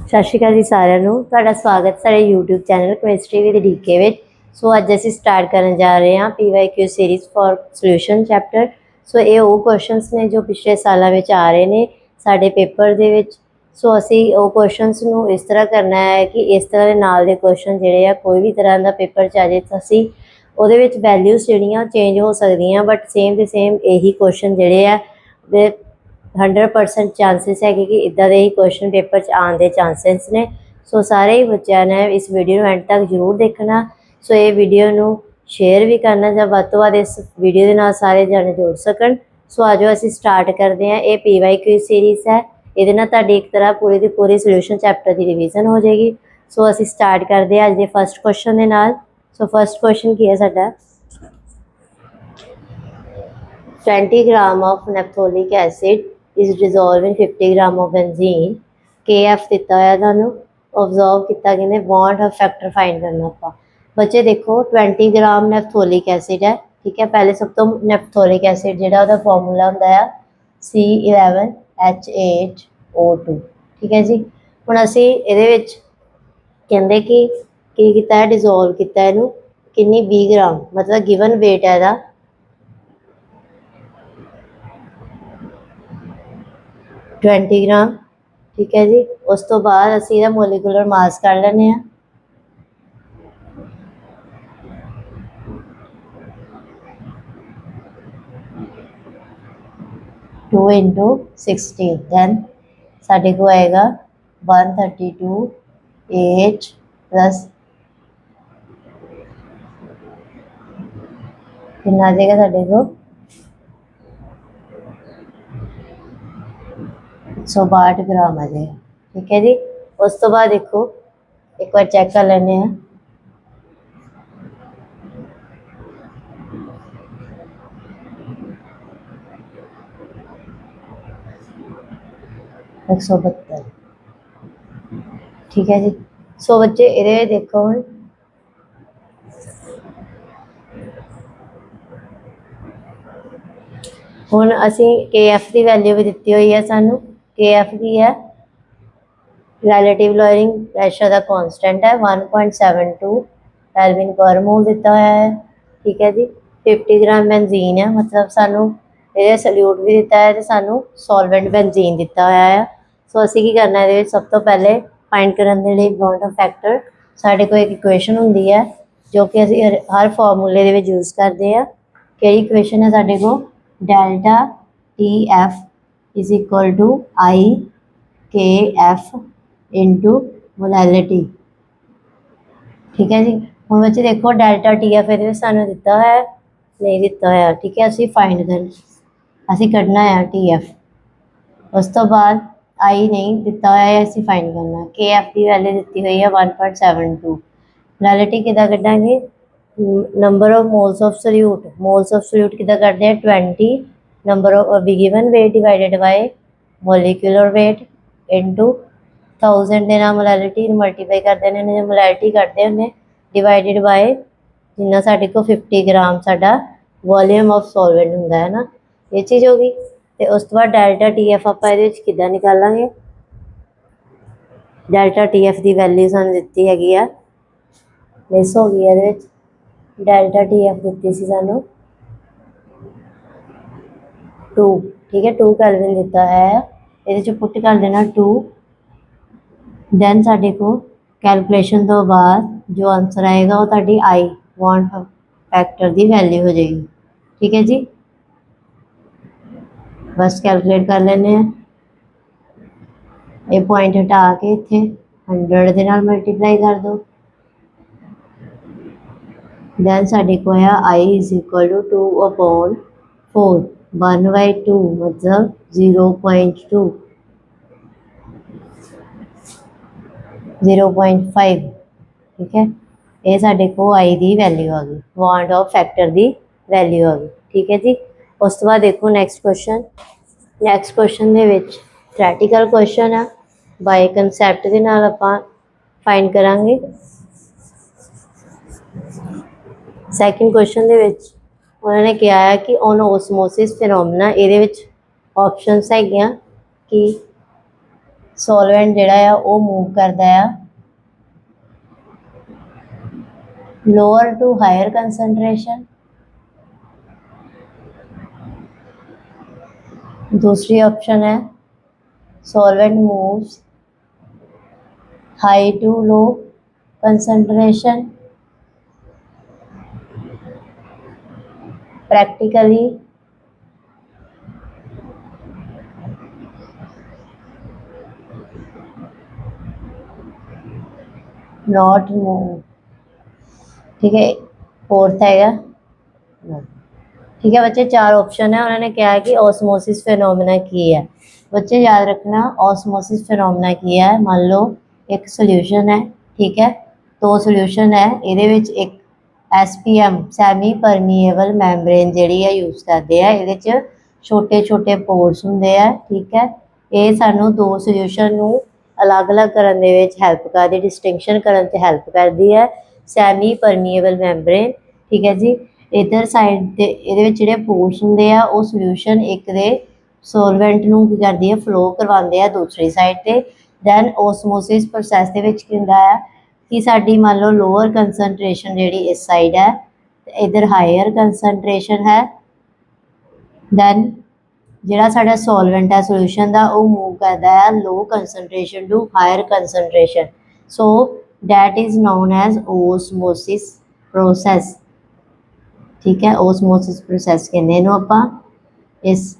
ਸਤਿ ਸ਼੍ਰੀ ਅਕਾਲ ਜੀ ਸਾਰਿਆਂ ਨੂੰ। ਤੁਹਾਡਾ ਸਵਾਗਤ ਸਾਡੇ YouTube channel chemistry with DK ਵਿੱਚ। ਸੋ ਅੱਜ ਅਸੀਂ ਸਟਾਰਟ ਕਰਨ ਜਾ ਰਹੇ ਹਾਂ PYQ series for solution chapter. So ਇਹ ਉਹ ਕੁਐਸਚਨਸ ਨੇ ਜੋ ਪਿਛਲੇ ਸਾਲਾਂ ਵਿੱਚ ਆ ਰਹੇ ਨੇ ਸਾਡੇ ਪੇਪਰ ਦੇ ਵਿੱਚ। ਸੋ ਅਸੀਂ ਉਹ ਕੁਐਸਚਨਸ ਨੂੰ ਇਸ ਤਰ੍ਹਾਂ ਕਰਨਾ ਹੈ ਕਿ ਇਸ ਤਰ੍ਹਾਂ ਦੇ ਨਾਲ ਦੇ ਕੁਐਸਚਨ ਜਿਹੜੇ ਆ ਕੋਈ ਵੀ ਤਰ੍ਹਾਂ ਦਾ ਪੇਪਰ 'ਚ ਆ ਜਾਏ ਤਾਂ ਅਸੀਂ ਉਹਦੇ ਵਿੱਚ ਵੈਲਿਊਜ਼ ਜਿਹੜੀਆਂ ਚੇਂਜ ਹੋ ਸਕਦੀਆਂ, ਬਟ ਸੇਮ ਦੇ ਸੇਮ ਇਹੀ ਕੁਐਸਚਨ ਜਿਹੜੇ ਆ 100% ਚਾਂਸਿਸ है कि इदा दे ही क्वेश्चन पेपर आने के चांसिस ने। सो सारे ही बच्चों ने इस वीडियो एंड तक जरूर देखना। सो ये वीडियो नू शेयर भी करना जब वध तो वध इस वीडियो के नाल सारे जने जुड़ सकन। सो आ जाओ असीं स्टार्ट करते हैं। ये PYQ सीरीज़ है, ये एक तरह पूरी की पूरी सोल्यूशन चैप्टर की रिवीजन हो जाएगी। सो असीं स्टार्ट करते हैं अज के फर्स्ट क्वेश्चन के नाल। सो फर्स्ट क्वेश्चन की है साडा 20 gram of naphtholic acid is dissolve in 50 gram of benzene. KF दिता है तुहानू, ऑब्जर्व किया कि बॉन्ड ऑफ फैक्टर फाइंड करना। आप बच्चे देखो 20 ग्राम नैप्थोलिक एसिड है, ठीक है। पहले सब तो नैप्थोलिक एसिड जो फॉर्मूला होंदा है C11H8O2, ठीक है जी। हुण असीं इहदे विच कहंदे कि कीता है, डिजोल्व किया इहनूं किन्नी 20 ग्राम, मतलब गिवन वेट है इहदा 20 ग्राम, ठीक है जी। उस तो बाद असीं इहदा मोलीकुलर मास कढ लैंदे हां। टू इंटू 60 दैन साढ़े को आएगा 132H प्लस कितना आ जाएगा साढ़े को 162 ग्राम आ जाएगा, ठीक है जी। उस तो बाद देखो एक बार चेक कर लेने हैं। एक 172, ठीक है जी। सो बच्चे ये देखो हुण असीं KF की वैल्यू भी दी हुई है सानू। KF की है रिलेटिव लॉयरिंग प्रैशर का कॉन्सटेंट है 1.72 केल्विन पर मोल दिता हुआ है, ठीक है जी। 50 ग्राम बेंजीन है, मतलब सानू ये सल्यूट भी दिता है तो सानू सॉल्वेंट बेंजीन दिता हुआ है। सो असीं की करना है, सब तो पहले फाइंड करने के लिए बॉन्ड ऑफ फैक्टर साढ़े को एक इक्वेशन होंदी है जो कि असीं हर फॉर्मूले दे विच यूज़ करते हैं। किहड़ी इक्वेशन है साढ़े को delta TF is equal to IKF into molality, ठीक है जी। हम बच्चे देखो डेल्टा TF ये सानू दिता है नहीं दिता है, ठीक है। असीं फाइंड करना, असीं कढ़ना है TF। उस तो बाद आई नहीं दिता है, असीं फाइंड करना। KF की वैल्यू दी हुई है 1.72। मोलैलिटी किदा कढ़ांगे, number of moles of solute. Moles of solute किदा करते हैं 20 number of given weight divided by molecular weight into 1000 के नाल मोलैलिटी मल्टीप्लाई करते हैं, मोलैलिटी करते हैं डिवाइडेड बाय जिन्ना साढ़े को 50 ग्राम साडा वॉल्यूम ऑफ सॉल्वेंट हुंदा है ना, ये चीज़ होगी। तो उस तो बाद डेल्टा TF आपां इहदे विच किदां निकालांगे। डेल्टा TF की वैल्यू सानूं दित्ती हैगी आ, मिस हो गई इहदे विच। डेल्टा TF दित्ती सी सानूं 2, ठीक है। 2 केल्विन दिता है, ये पुट कर देना 2। दैन साढ़े को कैलकुलेशन तो बाद जो आंसर आएगा वो ताड़ी आई बॉन्ड फैक्टर की वैल्यू हो जाएगी, ठीक है जी। बस कैलकुलेट कर लेने हैं। ये पॉइंट हटा के इत्थे 100 के नाल मल्टीप्लाई कर दो। दैन साढ़े को है आई इज इक्वल टू 2/4 1/2 मतलब 0.2 0.5, ठीक है। ये साढ़े को आई की वैल्यू आ गई, बॉन्ड ऑफ फैक्टर की वैल्यू आ गई, ठीक है जी। उस तो बाद देखो नैक्सट क्वेश्चन। नैक्सट क्वेश्चन के थ्रैटिकल क्वेश्चन है, बाय कंसैप्ट के नाल आपां फाइंड करांगे। सैकेंड क्वेश्चन के उन्होंने कहा है कि ऑन ओसमोसिस फिनोमिना ये ऑप्शनस है कि ਸੋਲਵੈਂਟ ਜਿਹੜਾ ਆ ਉਹ ਮੂਵ ਕਰਦਾ ਆ ਲੋਅਰ ਟੂ ਹਾਇਰ ਕੰਸਨਟ੍ਰੇਸ਼ਨ। दूसरी ऑप्शन है solvent moves high to low concentration. Practically not move. ठीक है, फोर्थ हैगा। ठीक है बच्चे, 4 ऑप्शन है। उन्होंने कहा है कि ऑस्मोसिस फिनोमेना की है। बच्चे याद रखना ऑस्मोसिस फिनोमेना की है। मान लो एक सोल्यूशन है, ठीक है, 2 सोल्यूशन है, ये एक SPM सैमी परमीएबल मैमब्रेन जी है यूज़ करते हैं। ये छोटे छोटे पोर्स होंगे है, ठीक है। ये सानू 2 सोल्यूशन नू अलग अलग करने हैल्प करती, डिस्टिंक्शन करने हैल्प करती है सैमी परमीएबल मैमब्रेन। ठीक है जी। इधर साइड के ये पोर्स होंगे आ वो सोल्यूशन एक दे सोलवेंट नू की करती है फ्लो करवाते हैं दूसरी साइड से। दैन ओसमोसिस प्रोसैस के होंदा है कि साडी मान लो लोअर कंसनट्रेशन जी इस साइड है, इधर हायर कंसनट्रेशन है। दैन जिहड़ा साडा सॉल्वेंट है सोल्यूशन का वो मूव करता है low concentration to higher concentration. So that is known as osmosis process. ठीक है, ओसमोसिस प्रोसैस कहने आपां इस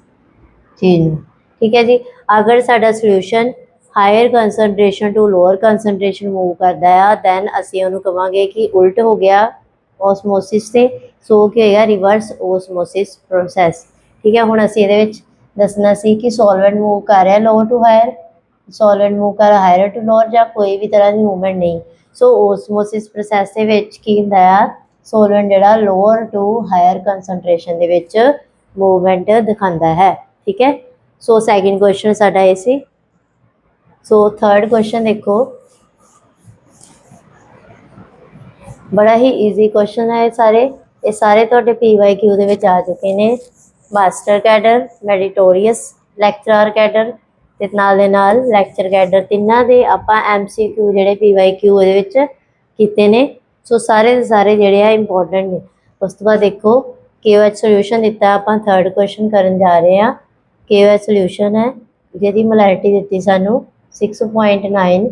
चीज़ में। ठीक है जी। अगर साडा solution higher concentration to lower concentration move करता है दैन असीं उहनूं कहांगे कि उल्ट हो गया ओसमोसिस से। सो क्या होएगा, रिवर्स ओसमोसिस प्रोसैस। ठीक है, हुण असीं इहदे विच दसना सी कि सॉल्वेंट मूव कर रहा lower to higher, solvent move कर हायर टू लोअर, या कोई भी तरह की मूवमेंट नहीं। सो ओसमोसिस प्रोसैस दे विच की हुंदा है, सॉल्वेंट जिहड़ा लोअर टू हायर कंसनट्रेशन दे विच मूवमेंट दिखाता है। ठीक है। सो सैकेंड क्वेश्चन साडा ये सी। सो थर्ड क्वेश्चन देखो, बड़ा ही ईजी क्वेश्चन है। ये सारे तुहाडे PYQ दे विच आ चुके ने। मास्टर कैडर, मैडिटोरियस, लैक्चरर कैडर ते नाल दे नाल लैक्चर कैडर, तिन्हां दे आपां MCQ जिहड़े PYQ इहदे विच कीते ने। सो सारे दे सारे जिहड़े आ इंपॉर्टेंट ने। उस तो बाद देखो KOH सोल्यूशन दिता, आपां थर्ड क्वेश्चन करन जा रहे हैं। KOH सोल्यूशन है जिहदी मोलैरिटी दित्ती सानू 6.90।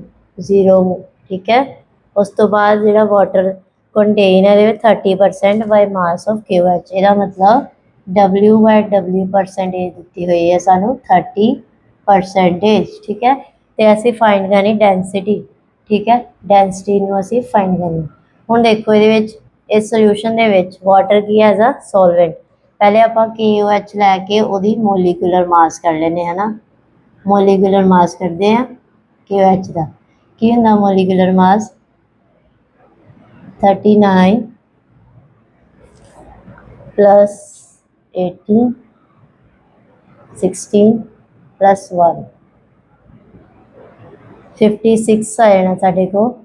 ठीक है। उस तो बाद जिहड़ा वाटर कंटेन है 30% बाय मास ऑफ KOH। इसका मतलब W/W परसेंटेज दी हुई है सानू 30%। ठीक है। तो असी फाइंड करनी डेंसिटी। ठीक है, डेंसिटी नू असी फाइंड करनी। हुण देखो ये इस सोल्यूशन दे विच वाटर की एज अ सॉल्वेंट। पहले आपां KOH लैके उहदी मोलीकुलर मास कर लेने, है ना। मोलीकुलर मास करते हैं KOH का। की हुंदा मोलीकुलर मास 39 प्लस 18 16 प्लस 1 56 आ जाना साढ़े को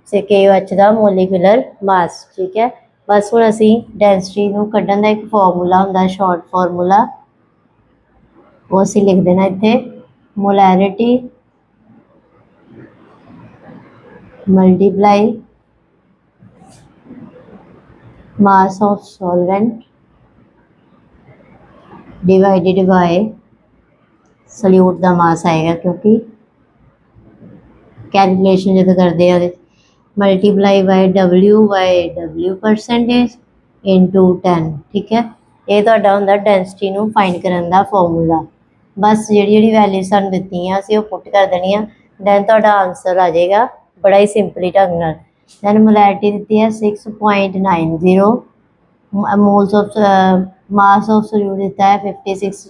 से KOH का मोलीकुलर मास। ठीक है। बस हुण असी डेंसिटी नू कड्ढण दा एक फॉर्मूला हुंदा, शॉर्ट फॉर्मूला, वो असी लिख देना इत्थे। Molarity multiply mass of solvent divided by solute का मास आएगा, क्योंकि कैलकुलेशन जो करते हैं multiply by W/W percentage into 10। ठीक है, ये तुहाडा हुंदा डेंसिटी नू फाइंड करन दा फॉर्मूला। बस जिहड़ी वैल्यू सानू दित्ती असीं वो पुट कर देनी है। दैन तुहाडा आंसर आ जाएगा बड़ा ही सिंपली ढंग नाल। दैन मोलैरिटी दित्ती है 6.90। Moles of mass of solute दिता है 56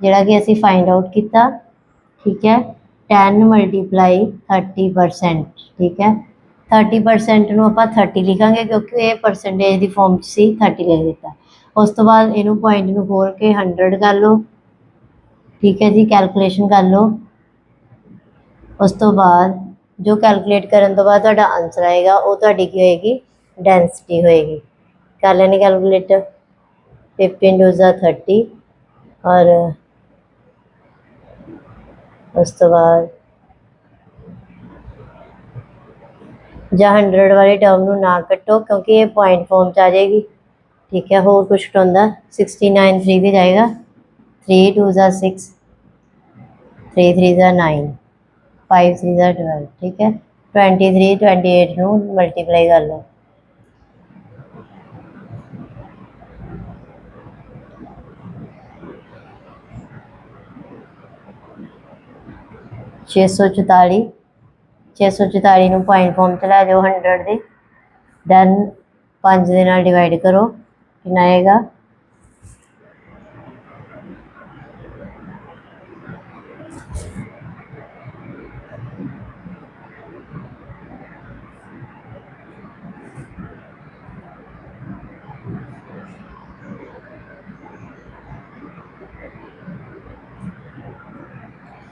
जिहड़ा कि असीं फाइंड आउट किया। ठीक है। 10 मल्टीप्लाई 30%। ठीक है, 30% नू आपां 30 लिखांगे क्योंकि ये परसेंटेज की फॉर्म सी 30 लिख दिता। उस तो बाद इनू पॉइंट नू खोल के 100 कर लो। ठीक है जी, कैलकुलेशन कर लो। उस तो बाद जो कैलकुलेट करने तो बाद तुहाडा आंसर आएगा वो तुहाडी की होएगी डेंसिटी होएगी। कर लेनी कैलकुलेट। 15 2 30 और उस तो बाद ਜਾਂ 100 ਵਾਲੀ ਟਰਮ ਨੂੰ ਨਾ ਕੱਟੋ ਕਿਉਂਕਿ ਇਹ ਪੁਆਇੰਟ ਫਾਰਮ 'ਚ ਆ ਜਾਏਗੀ। ठीक है, होर कुछ कटाउंदा 69 3 भी जाएगा, 3 2 ज़ा 6, 3 3 ज़ा 9, 5 3 ज़ा 12। ठीक है, 23 28 ਨੂੰ ਮਲਟੀਪਲਾਈ ਕਰ ਲਓ। छे सौ 44 ਨੂੰ ਪੁਆਇੰਟ ਫਾਰਮ 'ਚ ਲੈ ਜਾਓ 100 ਦੇ, ਦੈਨ 5 ਦੇ ਨਾਲ ਡਿਵਾਈਡ ਕਰੋ, ਕਿੰਨਾ ਆਏਗਾ?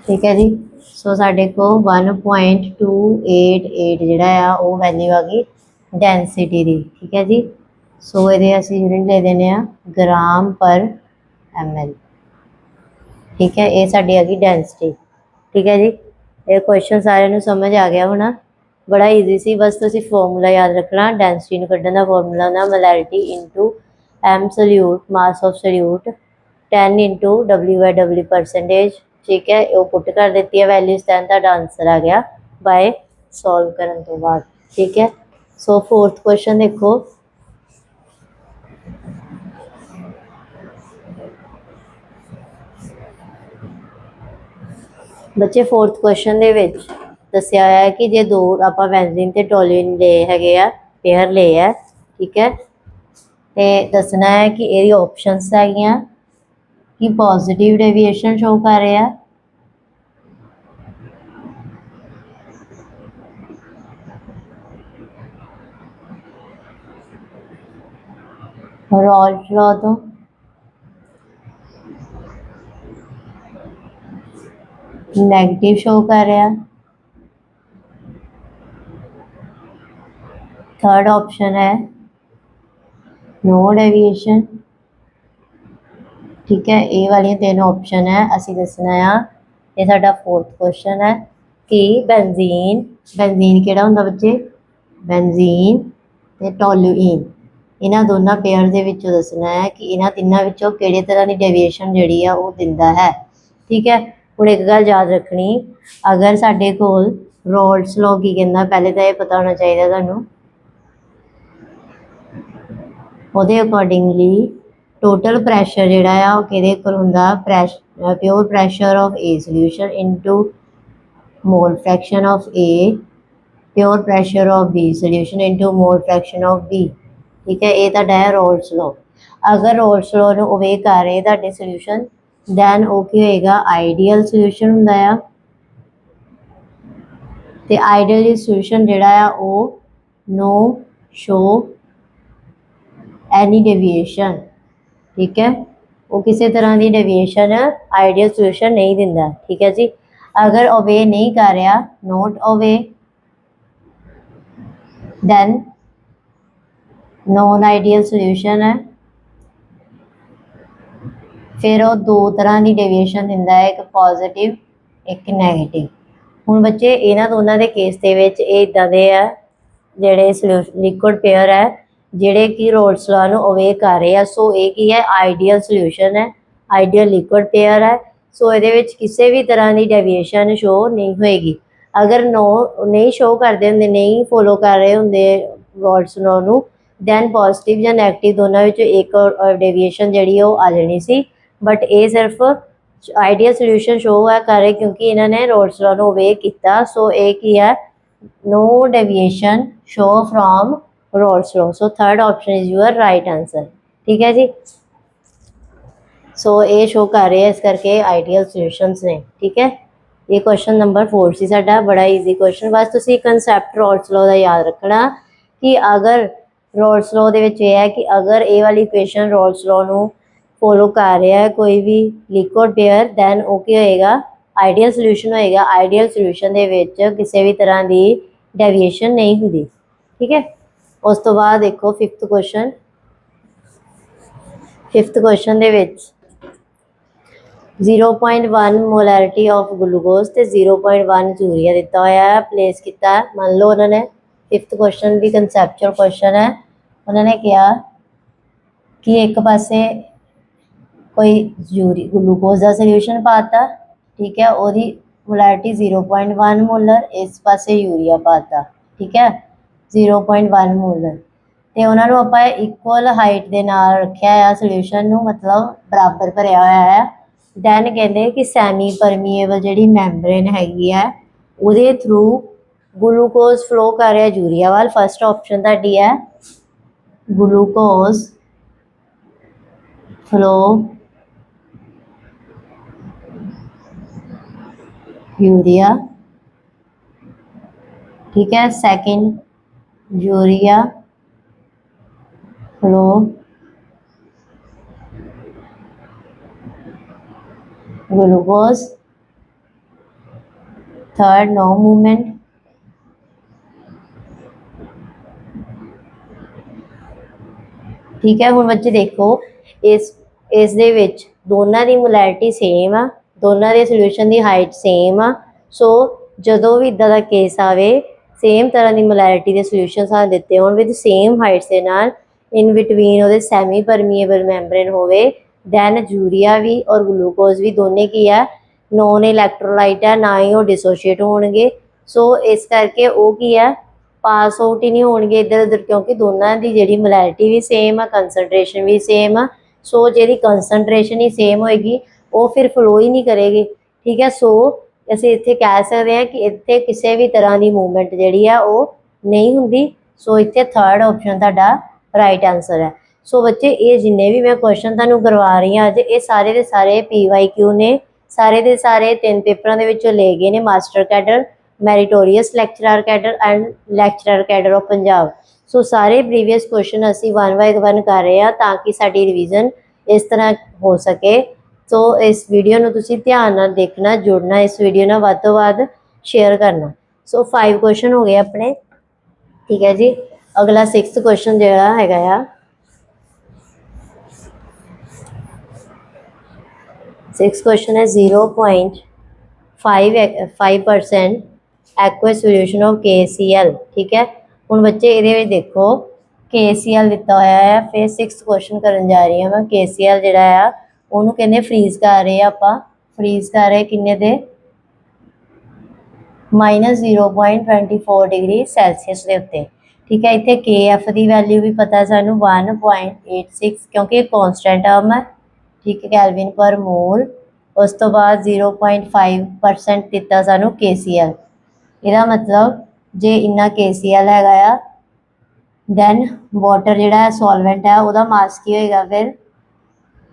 ठीक है जी, सो साढ़े को 1.288 ਜਿਹੜਾ ਆ ਉਹ ਵੈਲਿਊ ਆ ਗਈ ਡੈਂਸਿਟੀ ਦੀ। ਠੀਕ ਹੈ ਜੀ, ਸੋ ਇਹਦੇ ਅਸੀਂ ਯੂਨਿਟ ਲੈ ਦੇਣੇ ਆ ਗ੍ਰਾਮ ਪਰ ml। ਠੀਕ ਹੈ, ਇਹ ਸਾਡੀ ਆ ਗਈ ਡੈਂਸਿਟੀ। ਠੀਕ ਹੈ ਜੀ, ਇਹ ਕੁਐਸਚਨ ਸਾਰਿਆਂ ਨੂੰ ਸਮਝ ਆ ਗਿਆ ਹੋਣਾ, ਬੜਾ ਈਜ਼ੀ ਸੀ। ਬਸ ਤੁਸੀਂ ਫਾਰਮੂਲਾ ਯਾਦ ਰੱਖਣਾ, ਡੈਂਸਿਟੀ ਨੂੰ ਕੱਢਣ ਦਾ ਫਾਰਮੂਲਾ ਹੁੰਦਾ molarity into m solute mass of solute 10 into W/W percentage. ठीक है, वो पुट कर देती है वैल्यूज, दैन ਤੁਹਾਡਾ आंसर आ गया बाय सॉल्व करने तो बाद। ठीक है, सो फोर्थ क्वेश्चन देखो, बच्चे फोर्थ क्वेश्चन ਦੇ ਵਿੱਚ ਦੱਸਿਆ ਹੋਇਆ ਹੈ ਕਿ ਜੇ ਦੋ ਆਪਾਂ ਬੈਂਜ਼ੀਨ ਤੇ ਟੋਲੂਇਨ ਲਏ ਹੈਗੇ ਆ, ਪੇਅਰ ਲਏ ਆ। ਠੀਕ ਹੈ, ਤੇ ਦੱਸਣਾ ਹੈ ਕਿ ਇਹਦੀ ਆਪਸ਼ਨਸ ਹੈਗੀਆਂ कि पॉजिटिव डेविएशन शो कर रहा है, रॉल्स लॉ तो नेगेटिव शो कर रहा है। थर्ड ऑप्शन है नो डेविएशन। ठीक है, ये वाली तीन ऑप्शन है, असी दसना आ। ये साडा फोर्थ क्वेश्चन है कि बेंजीन किहड़ा हुंदा बच्चे? बेंजीन ते टोलूइन, इन्हां दोनों पेयर दे विचों दसना है कि इन्हां तिन्नां विचों किहड़ी तरह की डेविएशन जिहड़ी आ वो दिंदा है। ठीक है, हुण एक गल याद रखनी, अगर साडे कोल रॉल्स लॉ की कहंदा, पहले तो ये पता होना चाहिए तुहानूं, ਉਹਦੇ अकॉर्डिंगली टोटल प्रैशर जिहड़ा आ वो किहदे कोल हुंदा? Pure pressure of A solution into mole fraction of A, pure pressure of B solution into mole fraction of B. ठीक है, ये तुहाडा है रॉल्स लॉ। अगर रॉल्स लॉ नूं ओबे कर रहे तुहाडे सोल्यूशन, दैन वो की होएगा? आइडियल सोल्यूशन हुंदा आ। ते आइडियल सोल्यूशन जिहड़ा आ वो नो शो एनी डेविएशन। ठीक है, वो किसी तरह की डेविएशन आइडियल सोल्यूशन नहीं दिंदा। ठीक है जी, अगर ओवे नहीं कर रहा, not obey, then non ideal solution है। फिर वो दो तरह की डेविएशन दिंदा है, एक पॉजिटिव एक नैगेटिव। हुण बच्चे इन्हां दोनों के केस दे विच इदां दे आ जिहड़े लिक्विड पेयर है जिहड़े कि रॉल्स लॉ नूं ओवे कर रहे हैं। सो ये की है? आइडियल सोल्यूशन है, आइडियल लिक्विड पेयर है। सो ये किसी भी तरह की डेविएशन शो नहीं होएगी। अगर नो नहीं शो करते होंगे, नहीं फॉलो कर रहे होंगे रॉल्स लॉ नूं, दैन पॉजिटिव या नैगेटिव दोनों विचों एक डेविएशन जिहड़ी वो आ जानी सी। बट ये सिर्फ आइडियल सोल्यूशन शो है कर रहे क्योंकि इन्होंने रॉल्स लॉ नूं ओबे कीता। सो ये की है? No deviation show from Raoult's law. So third option is your right answer. ठीक है जी, सो ये शो कर रहे हैं इस करके आइडियल सोल्यूशंस ने। ठीक है, ये क्वेश्चन नंबर 4 सी साडा, बड़ा ईजी क्वेश्चन। बस तुसी कंसैप्ट रॉल्स लॉ का याद रखना कि अगर रॉल्स लॉ दे विच है कि अगर ये वाली इक्वेशन रॉल्स लॉ नूं फॉलो कर रहा है कोई भी लिक्विड पेयर, दैन वो की होएगा? आइडियल सोल्यूशन होएगा। आइडियल सोल्यूशन दे विच किसी भी तरह की डेविएशन नहीं होंदी। ठीक है, उस तो बाद देखो fifth question they which 0.1 molarity of glucose तो 0.1 यूरिया दिता होया है, प्लेस किया। मान लो उन्होंने 5th क्वेश्चन भी कंसैप्चुअल क्वेश्चन है। उन्होंने कहा कि एक पासे कोई ग्लूकोज का सोल्यूशन पाता, ठीक है, और मोलैरिटी 0.1 मोलर, इस पासे यूरिया पाता, ठीक है, 0.1 मोलर, तो उन्होंने ਆਪਾਂ इक्वल हाइट के नाल रखा है सोल्यूशन ਨੂੰ, मतलब बराबर भरिया होया है। दैन कहते कि सैमी परमीएबल जी मैंबरेन हैगी है ਉਹਦੇ थ्रू ग्लूकोज फ्लो कर रहा यूरिया वाल। फस्ट ऑप्शन ਤੁਹਾਡੀ है ग्लूकोज फ्लो यूरिया, ठीक है। Second urea flow glucose. Third no movement, ठीक है। हुण बच्चे देखो इस दे विच दोनों की मोलैरिटी सेम आ, दोनों के सोल्यूशन की हाइट सेम आ। सो जदों भी इदा का केस आवे, सेम तरह की मोलैरिटी के सोल्यूशन सानूं दिते होण विद सेम हाइट्स के नाल, इन बिटवीन वो सैमी परमीएबल मैंबरेन होवे, दैन यूरिया भी और ग्लूकोज भी दोने की है नॉन इलैक्ट्रोलाइट है, ना ही वो डिसोशीएट होणगे। सो इस करके वो की है पास आउट ही नहीं होणगे इधर उधर, क्योंकि दोनों की जी मोलैरिटी भी सेम आ, कंसनट्रेशन भी सेम आ। सो जी कंसनट्रेशन ही सेम होएगी वो फिर फ्लो ही नहीं करेगी, ठीक है। सो ਅਸੀਂ ਇੱਥੇ कह सकते हैं कि ਇੱਥੇ किसी भी तरह की मूवमेंट जी है वो नहीं होंगी। सो इतने थर्ड ऑप्शन ਤੁਹਾਡਾ राइट आंसर है। सो बच्चे ये जिन्ने भी मैं क्वेश्चन ਤੁਹਾਨੂੰ करवा रही हाँ अज, ये सारे के सारे PYQ ने, सारे के सारे 3 पेपरों के ले गए ने master cadre, meritorious lecturer cadre and lecturer cadre of Punjab. So सारे प्रीवियस क्वेश्चन असी 1 बाय 1 कर रहे हैं ताकि साडी रिवीजन इस तरह हो सके। सो इस वीडियो में तुसी ध्यान नाल देखना, जुड़ना, इस वीडियो नाल वध तो वध शेयर करना। सो 5 क्वेश्चन हो गए अपने, ठीक है जी। अगला 6th क्वेश्चन जिहड़ा हैगा आ, 6th क्वेश्चन है 0.5% एक्वा सोल्यूशन ऑफ KCl, ठीक है। हुण बच्चे ये देखो KCl दिता होया है, फिर 6th क्वेश्चन करन जा रही हूँ मैं। KCl जिहड़ा आ उहनूं कहंदे फ्रीज कर रहे आपां, फ्रीज कर रहे किन्ने दे -0.24 डिग्री सैल्सीयस के उत्ते, ठीक है। इत्थे KF की वैल्यू भी पता है सानू 1.86, क्योंकि कॉन्सटेंट टर्म है, ठीक है, कैलविन पर मोल। उस तो बाद 0.5% दिता सानू KCl, इहदा मतलब जे इन्ना KCl हैगा आ, दैन वाटर जिहड़ा सॉल्वेंट है उहदा मास की होएगा फिर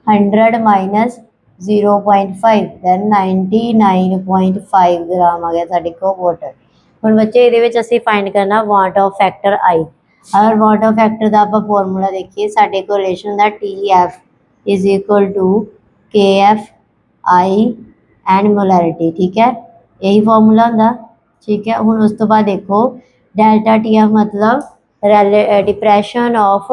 100 माइनस 0.5, दैन 99.5 ग्राम आ गया साढ़े को वाटर। हुण बच्चे ये असीं फाइंड करना वाट ऑफ फैक्टर आई। अगर वाट ऑफ फैक्टर का आप फॉर्मूला देखिए, साढ़े को रिलेशन होंदा TF is equal to KF I and molarity, ठीक है, यही फॉर्मूला होंदा, ठीक है। हुण उस तो बाद देखो डेल्टा TF मतलब डिप्रैशन ऑफ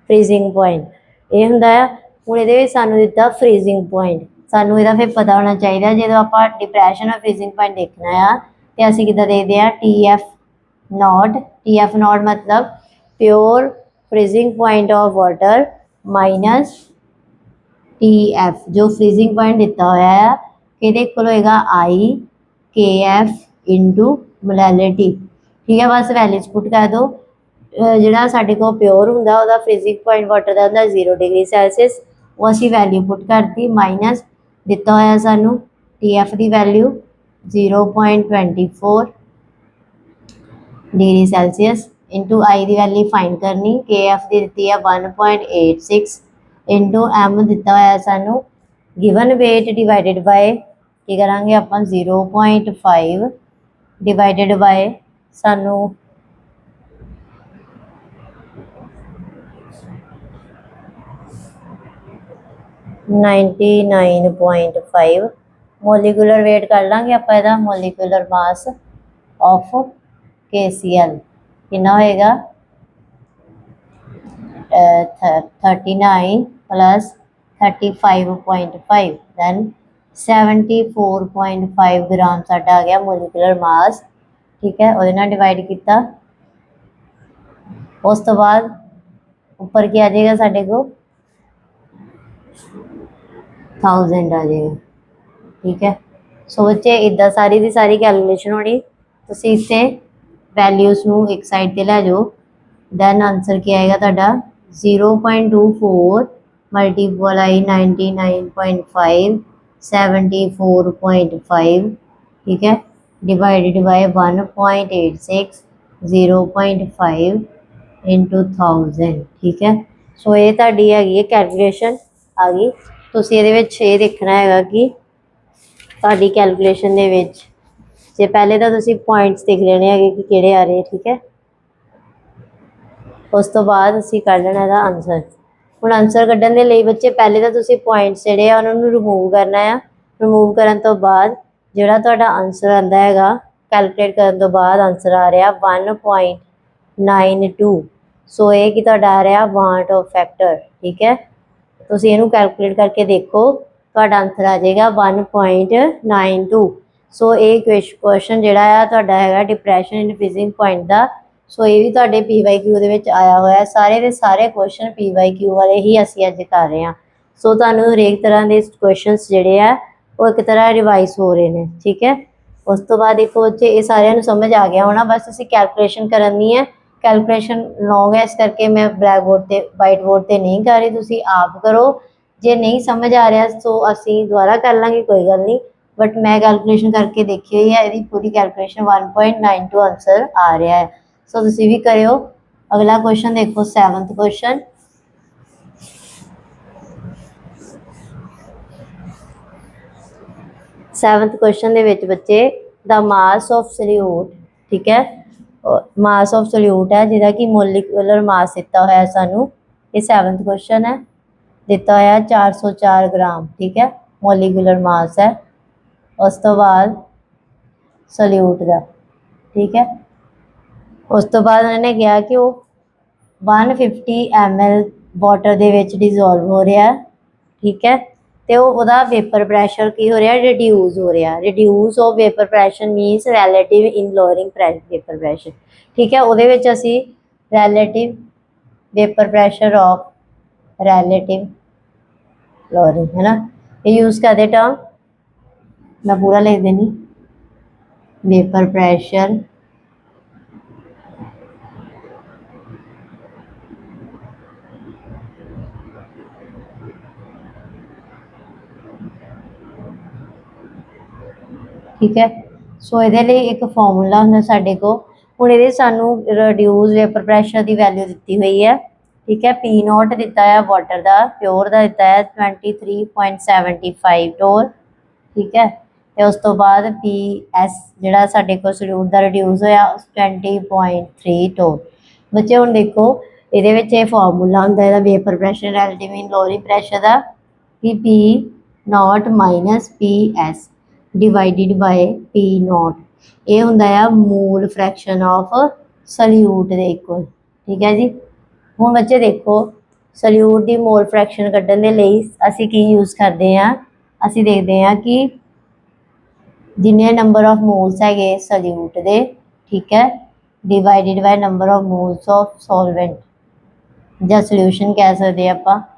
फ्रीजिंग पॉइंट, ये होंदा है। हुण इहदे विच सानूं दिता फ्रीजिंग पॉइंट, सानूं इहदा फिर पता होना चाहिए जो आप डिप्रैशन ऑफ फ्रीजिंग पॉइंट देखना है तो असीं किद्दां देखदे आ TF नॉट मतलब pure freezing point of water minus TF जो फ्रीजिंग पॉइंट दिता होया है, किहदे कोल होएगा आई KF इंटू मोलैरिटी, ठीक है। बस वैल्यूज पुट कर दो, जिहड़ा साडे कोल प्योर हुंदा उहदा फ्रीजिंग पॉइंट वाटर का हुंदा 0 डिग्री सैल्सीयस, वो असीं वैल्यू पुट करती, माइनस दिता होया सानू TF की वैल्यू 0.24 डिग्री सैल्सीयस, इंटू आई की वैल्यू फाइंड करनी, KF की दी है 1.86 इंटू M दिता होया सानू गिवन वेट डिवाइडेड बाय की करांगे आपां 0.5 डिवाइडेड बाय सानू 99.5 मोलिकुलर वेट कर लांगे आप, मोलिकुलर मास ऑफ KCl कितना होएगा 39 प्लस 35.5 दैन 74.5 ग्राम साडा आ गया मोलिकुलर मास ठीक है, ਉਹਦੇ ਨਾਲ डिवाइड किया। उस तो बाद ऊपर क्या आ जाएगा साढ़े को 1000 आ जाएगा। ठीक है, सो बच्चे इदा सारी की सारी कैलकुलेशन होनी। तुसीं इत्थे वैल्यूज़ नूं एक साइड ते लै जाओ। दैन आंसर क्या आएगा तुहाडा 0.24 मल्टीप्लाई 99.5 74.5। ठीक है, डिवाइडेड बाय 1.86 0.5 इंटू 1000। ठीक है, सो ये तुहाडी हैगी है कैलकुलेशन आ गई। तुसीं इहदे विच ये देखना हैगा कि तुहाडी कैलकुलेशन दे विच जे पहले तो तुसीं पॉइंट्स देख लेने हैगे कि किहड़े आ रहे। ठीक है, उस तो बाद असीं कढ लेना इहदा आंसर। हुण आंसर कढण दे लई बच्चे पहले तो तुसीं पॉइंट्स जिहड़े आ उन्हां नूं रिमूव करना है। रिमूव करन तो बाद जिहड़ा तुहाडा आंसर आंदा हैगा कैलकुलेट करन तो बाद आंसर आ रहा 1.92। सो ये कि तुहाडा आ रहा वांट ऑफ फैक्टर। ठीक है, तुसीं इहनूं कैलकुलेट करके देखो, तुहाडा आंसर आ जाएगा 1.92। सो ये क्वेश्चन जिहड़ा आ तुहाडा हैगा डिप्रैशन इन फ्रीजिंग पॉइंट दा। सो ये भी तुहाडे PYQ दे विच आया होया। सारे दे सारे क्वेश्चन PYQ वाले ही असीं अज कर रहे हैं। सो तुहानूं हरेक तरह के क्वेश्चनस जिहड़े आ वो एक तरह रिवाइज हो रहे हैं। ठीक है, उस तो बाद देखो बच्चे ये सारिਆਂ ਨੂੰ समझ आ गया होना। बस असीं कैलकुलेशन करनी है। कैलकुलेशन लॉन्ग है इस करके मैं ब्लैक बोर्ड ते वाइट बोर्ड ते नहीं कर रही, तुसीं आप करो। जे नहीं समझ आ रहा तो असीं दोबारा कर लांगे, कोई गल नहीं। बट मैं कैलकुलेशन करके देखी हुई है, इसकी पूरी कैलकुलेशन 1.92 आंसर आ रहा है। सो तुसीं भी करियो। अगला क्वेश्चन देखो 7th क्वेश्चन। सैवंथ क्वेश्चन दे विच बच्चे द मास ऑफ सल्यूट। ठीक है, मास ऑफ सल्यूट है जिहदा कि मोलिकुलर मास दिता होया सानू। ये 7th क्वेश्चन है, दिता होया 404 ग्राम। ठीक है, मोलिकुलर मास है। उस तो बाद सल्यूट का। ठीक है, उस तो बाद उन्होंने कहा कि वो 150 ml वाटर दे विच डिजोल्व हो रहा है। ठीक है, तो वह वेपर प्रैशर की हो रहा रिड्यूस हो रहा। Reduce of vapour pressure means relative in lowering vapour pressure. ठीक है, वो असी relative vapour pressure of relative lowering है ना, ये यूज़ करते टर्म। मैं पूरा लिख देनी वेपर प्रैशर ठीक है। सो ये एक फॉर्मूला होंगे साढ़े को। हुण ये सानू रिड्यूस वेपर प्रैशर की वैल्यू दी हुई है। ठीक है, P नॉट दिता है वाटर का, प्योर का दिता है 23.75 टोल। ठीक है, तो उस तो बाद PS जोड़ा साढ़े को सल्यूट का रिड्यूस होया 20.3 टोल। बच्चे हुण देखो ये फॉर्मूला होंगे vapour pressure रैलेटिव in lowering pressure का कि P not minus PS divided by P not. ये होंगे मूल फ्रैक्शन ऑफ सल्यूट के इक्वल। ठीक है जी, हुण बच्चे देखो सल्यूट की मोल फ्रैक्शन कड्ढण दे लई असीं की यूज़ करते हैं। असीं देखते हैं कि जिन्ने नंबर ऑफ मोल्स है सल्यूट दे, ठीक है, divided by number of moles of solvent या सल्यूशन कह सकते हैं आप।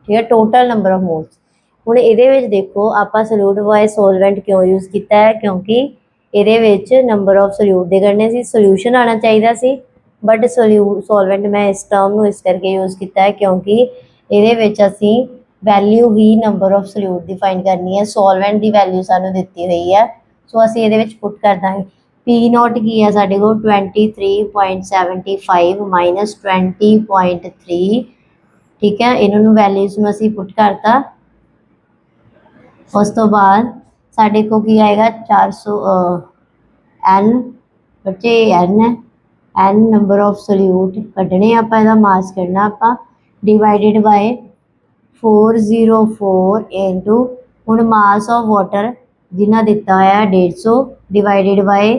ठीक है, टोटल नंबर ऑफ मोल्स। हुण ये देखो आप सल्यूट बाय सॉल्वेंट क्यों यूज़ किया है, क्योंकि ये नंबर ऑफ सल्यूट दे कढ़ने सी सल्यूशन आना चाहिए सी, बट सॉल्वेंट मैं इस टर्म में इस करके यूज़ किया है क्योंकि ये असी value he number of salute the find करनी है। सॉल्वेंट की वैल्यू सानू दी हुई है। सो असी ये पुट कर देंगे P नॉट की है साढ़े को 23.75 माइनस 20.3। ठीक है, इन्होंने वैल्यूज़ में असी पुट करता। उस तो बाद साढ़े को की आएगा 400 N बच्चे N है, N नंबर ऑफ सल्यूट कढ़ने आप मास कढ़ना आप डिवाइडेड बाय 404 इंटू हुण मास ऑफ वाटर जिन्ना दिता होया 150 divided by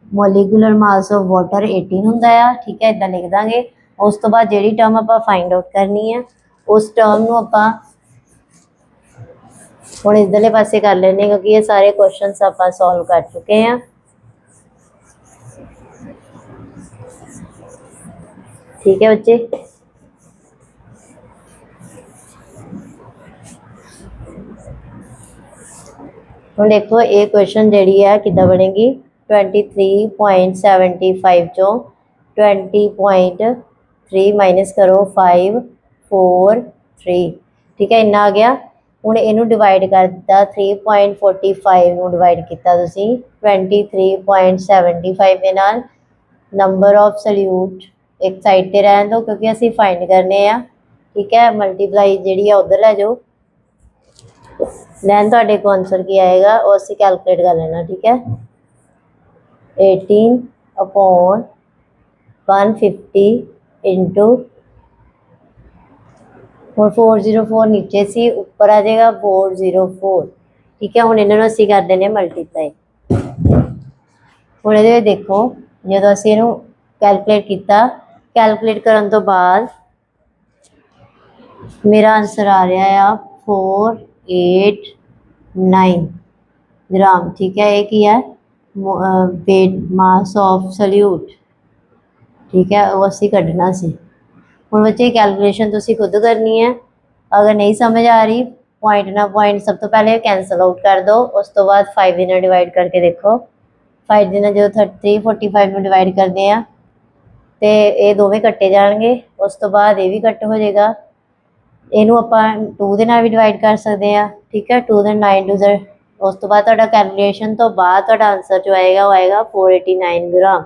molecular mass of water 18 होंदा है। ठीक है, इदा लिख देंगे। उस तो बाद जिहड़ी टर्म आप फाइंड आउट करनी है उस टर्म नूं आपां हुण इधरले पासे कर लेने क्योंकि ये सारे क्वेश्चन आप सॉल्व कर चुके हैं। ठीक है बच्चे। ਹੁਣ देखो ये क्वेश्चन जी है किदा बनेगी 23.75 चो 20.3 माइनस करो 543 ठीक है इन्ना आ गया। ਹੁਣ ਇਹਨੂੰ डिवाइड कर दिता 3.45 ਨੂੰ डिवाइड किया तुसी 23.75 ਦੇ ਨਾਲ नंबर ऑफ सल्यूट एक साइड ਤੇ रहन दो क्योंकि ਅਸੀਂ फाइंड करने आ ठीक है। मल्टीप्लाई जी है उधर लै जाओ दैन तुहाडे को आंसर की आएगा और असी कैलकुलेट कर लेना ठीक है। 18/150 इंटू ਹੁਣ 404 नीचे सी ऊपर आ जाएगा 404 ठीक है। ਹੁਣ ਇਹਨਾਂ ਨੂੰ ਅਸੀਂ कर देने मल्टीप्लाई। ਹੁਣ ਇਹਦੇ ਵਿੱਚ देखो ਜਦੋਂ ਅਸੀਂ ਇਹਨੂੰ कैलकुलेट किया कैलकुलेट करन तो बाद मेरा आंसर आ रहा है 489 ग्राम ठीक है। एक ही है वेट मास ऑफ सल्यूट ठीक है वो असी कढ़ना सी। ਹੁਣ बच्चे कैलकुलेशन तुसी खुद करनी है अगर नहीं समझ आ रही पॉइंट ना पॉइंट सब तो पहले कैंसल आउट कर दो उस तो बाद 5 दिन डिवाइड करके देखो 5 दिन जो 345 में डिवाइड करते हैं तो ये दोवें कट्टे जाएंगे उस तो बाद ये भी कट हो जाएगा। इनू आपां 2 दे नाल भी डिवाइड कर सकते हैं ठीक है 2 9 2 उस तो बाद तुहाडा कैलकुलेशन तो बाद तुहाडा आंसर जो आएगा वो आएगा 489 ग्राम।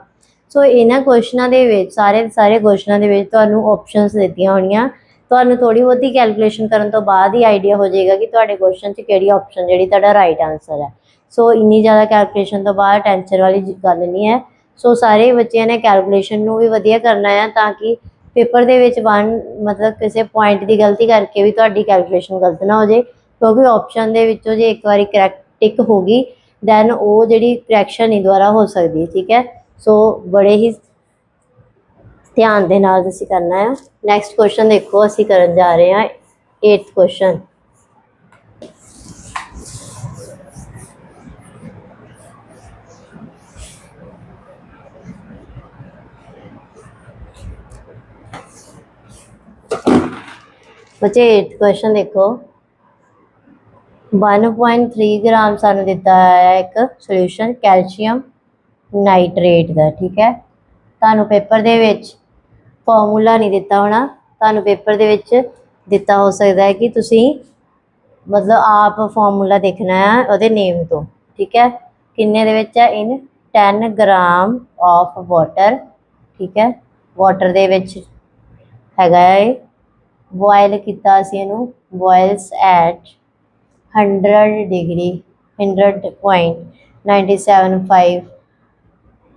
सो इन्हां क्वेश्चनों के सारे क्वेश्चनों के ऑप्शनस दित्तियां होणीआं तुहानूं थोड़ी बहुती कैलकुलेशन करन तो बाद ही आइडिया हो जाएगा कि तुहाडे क्वेश्चन च किहड़ी ऑप्शन जिहड़ी तुहाडा राइट आंसर है। सो इन्नी ज़्यादा कैलकुलेशन तो बाद टेंशन वाली गल नहीं है। सो सारे बच्चों ने कैलकुलेशन नूं भी वधिया करना है ताकि पेपर दे विच वन मतलब किसी पॉइंट की गलती करके भी तुहाडी कैलकुलेशन गलत ना हो जाए क्योंकि ऑप्शन दे विचों जे एक बारी करैक्ट टिक होगी दैन वो जिहड़ी करैक्शन नहीं दोबारा हो सकती ठीक है। सो बड़े ही ध्यान दे नाल तुसीं करना है। नैक्सट क्वेश्चन देखो असीं करन जा रहे हैं 8th क्वेश्चन। बच्चे 8th क्वेश्चन देखो 1.3 ग्राम सानू दिता है एक सोल्यूशन कैल्शियम नाइट्रेट का ठीक है। तुहानू पेपर दे विच फॉर्मूला नहीं दिता होना तुहानू पेपर दे विच दिता हो सकता है कि तुसी मतलब आप फॉर्मूला देखना है उहदे नेम तो ठीक है। किन्ने दे विच है इन 10 ग्राम ऑफ वाटर ठीक है। वाटर दे विच हैगा है बॉयल किया boils at 100 degree 100.975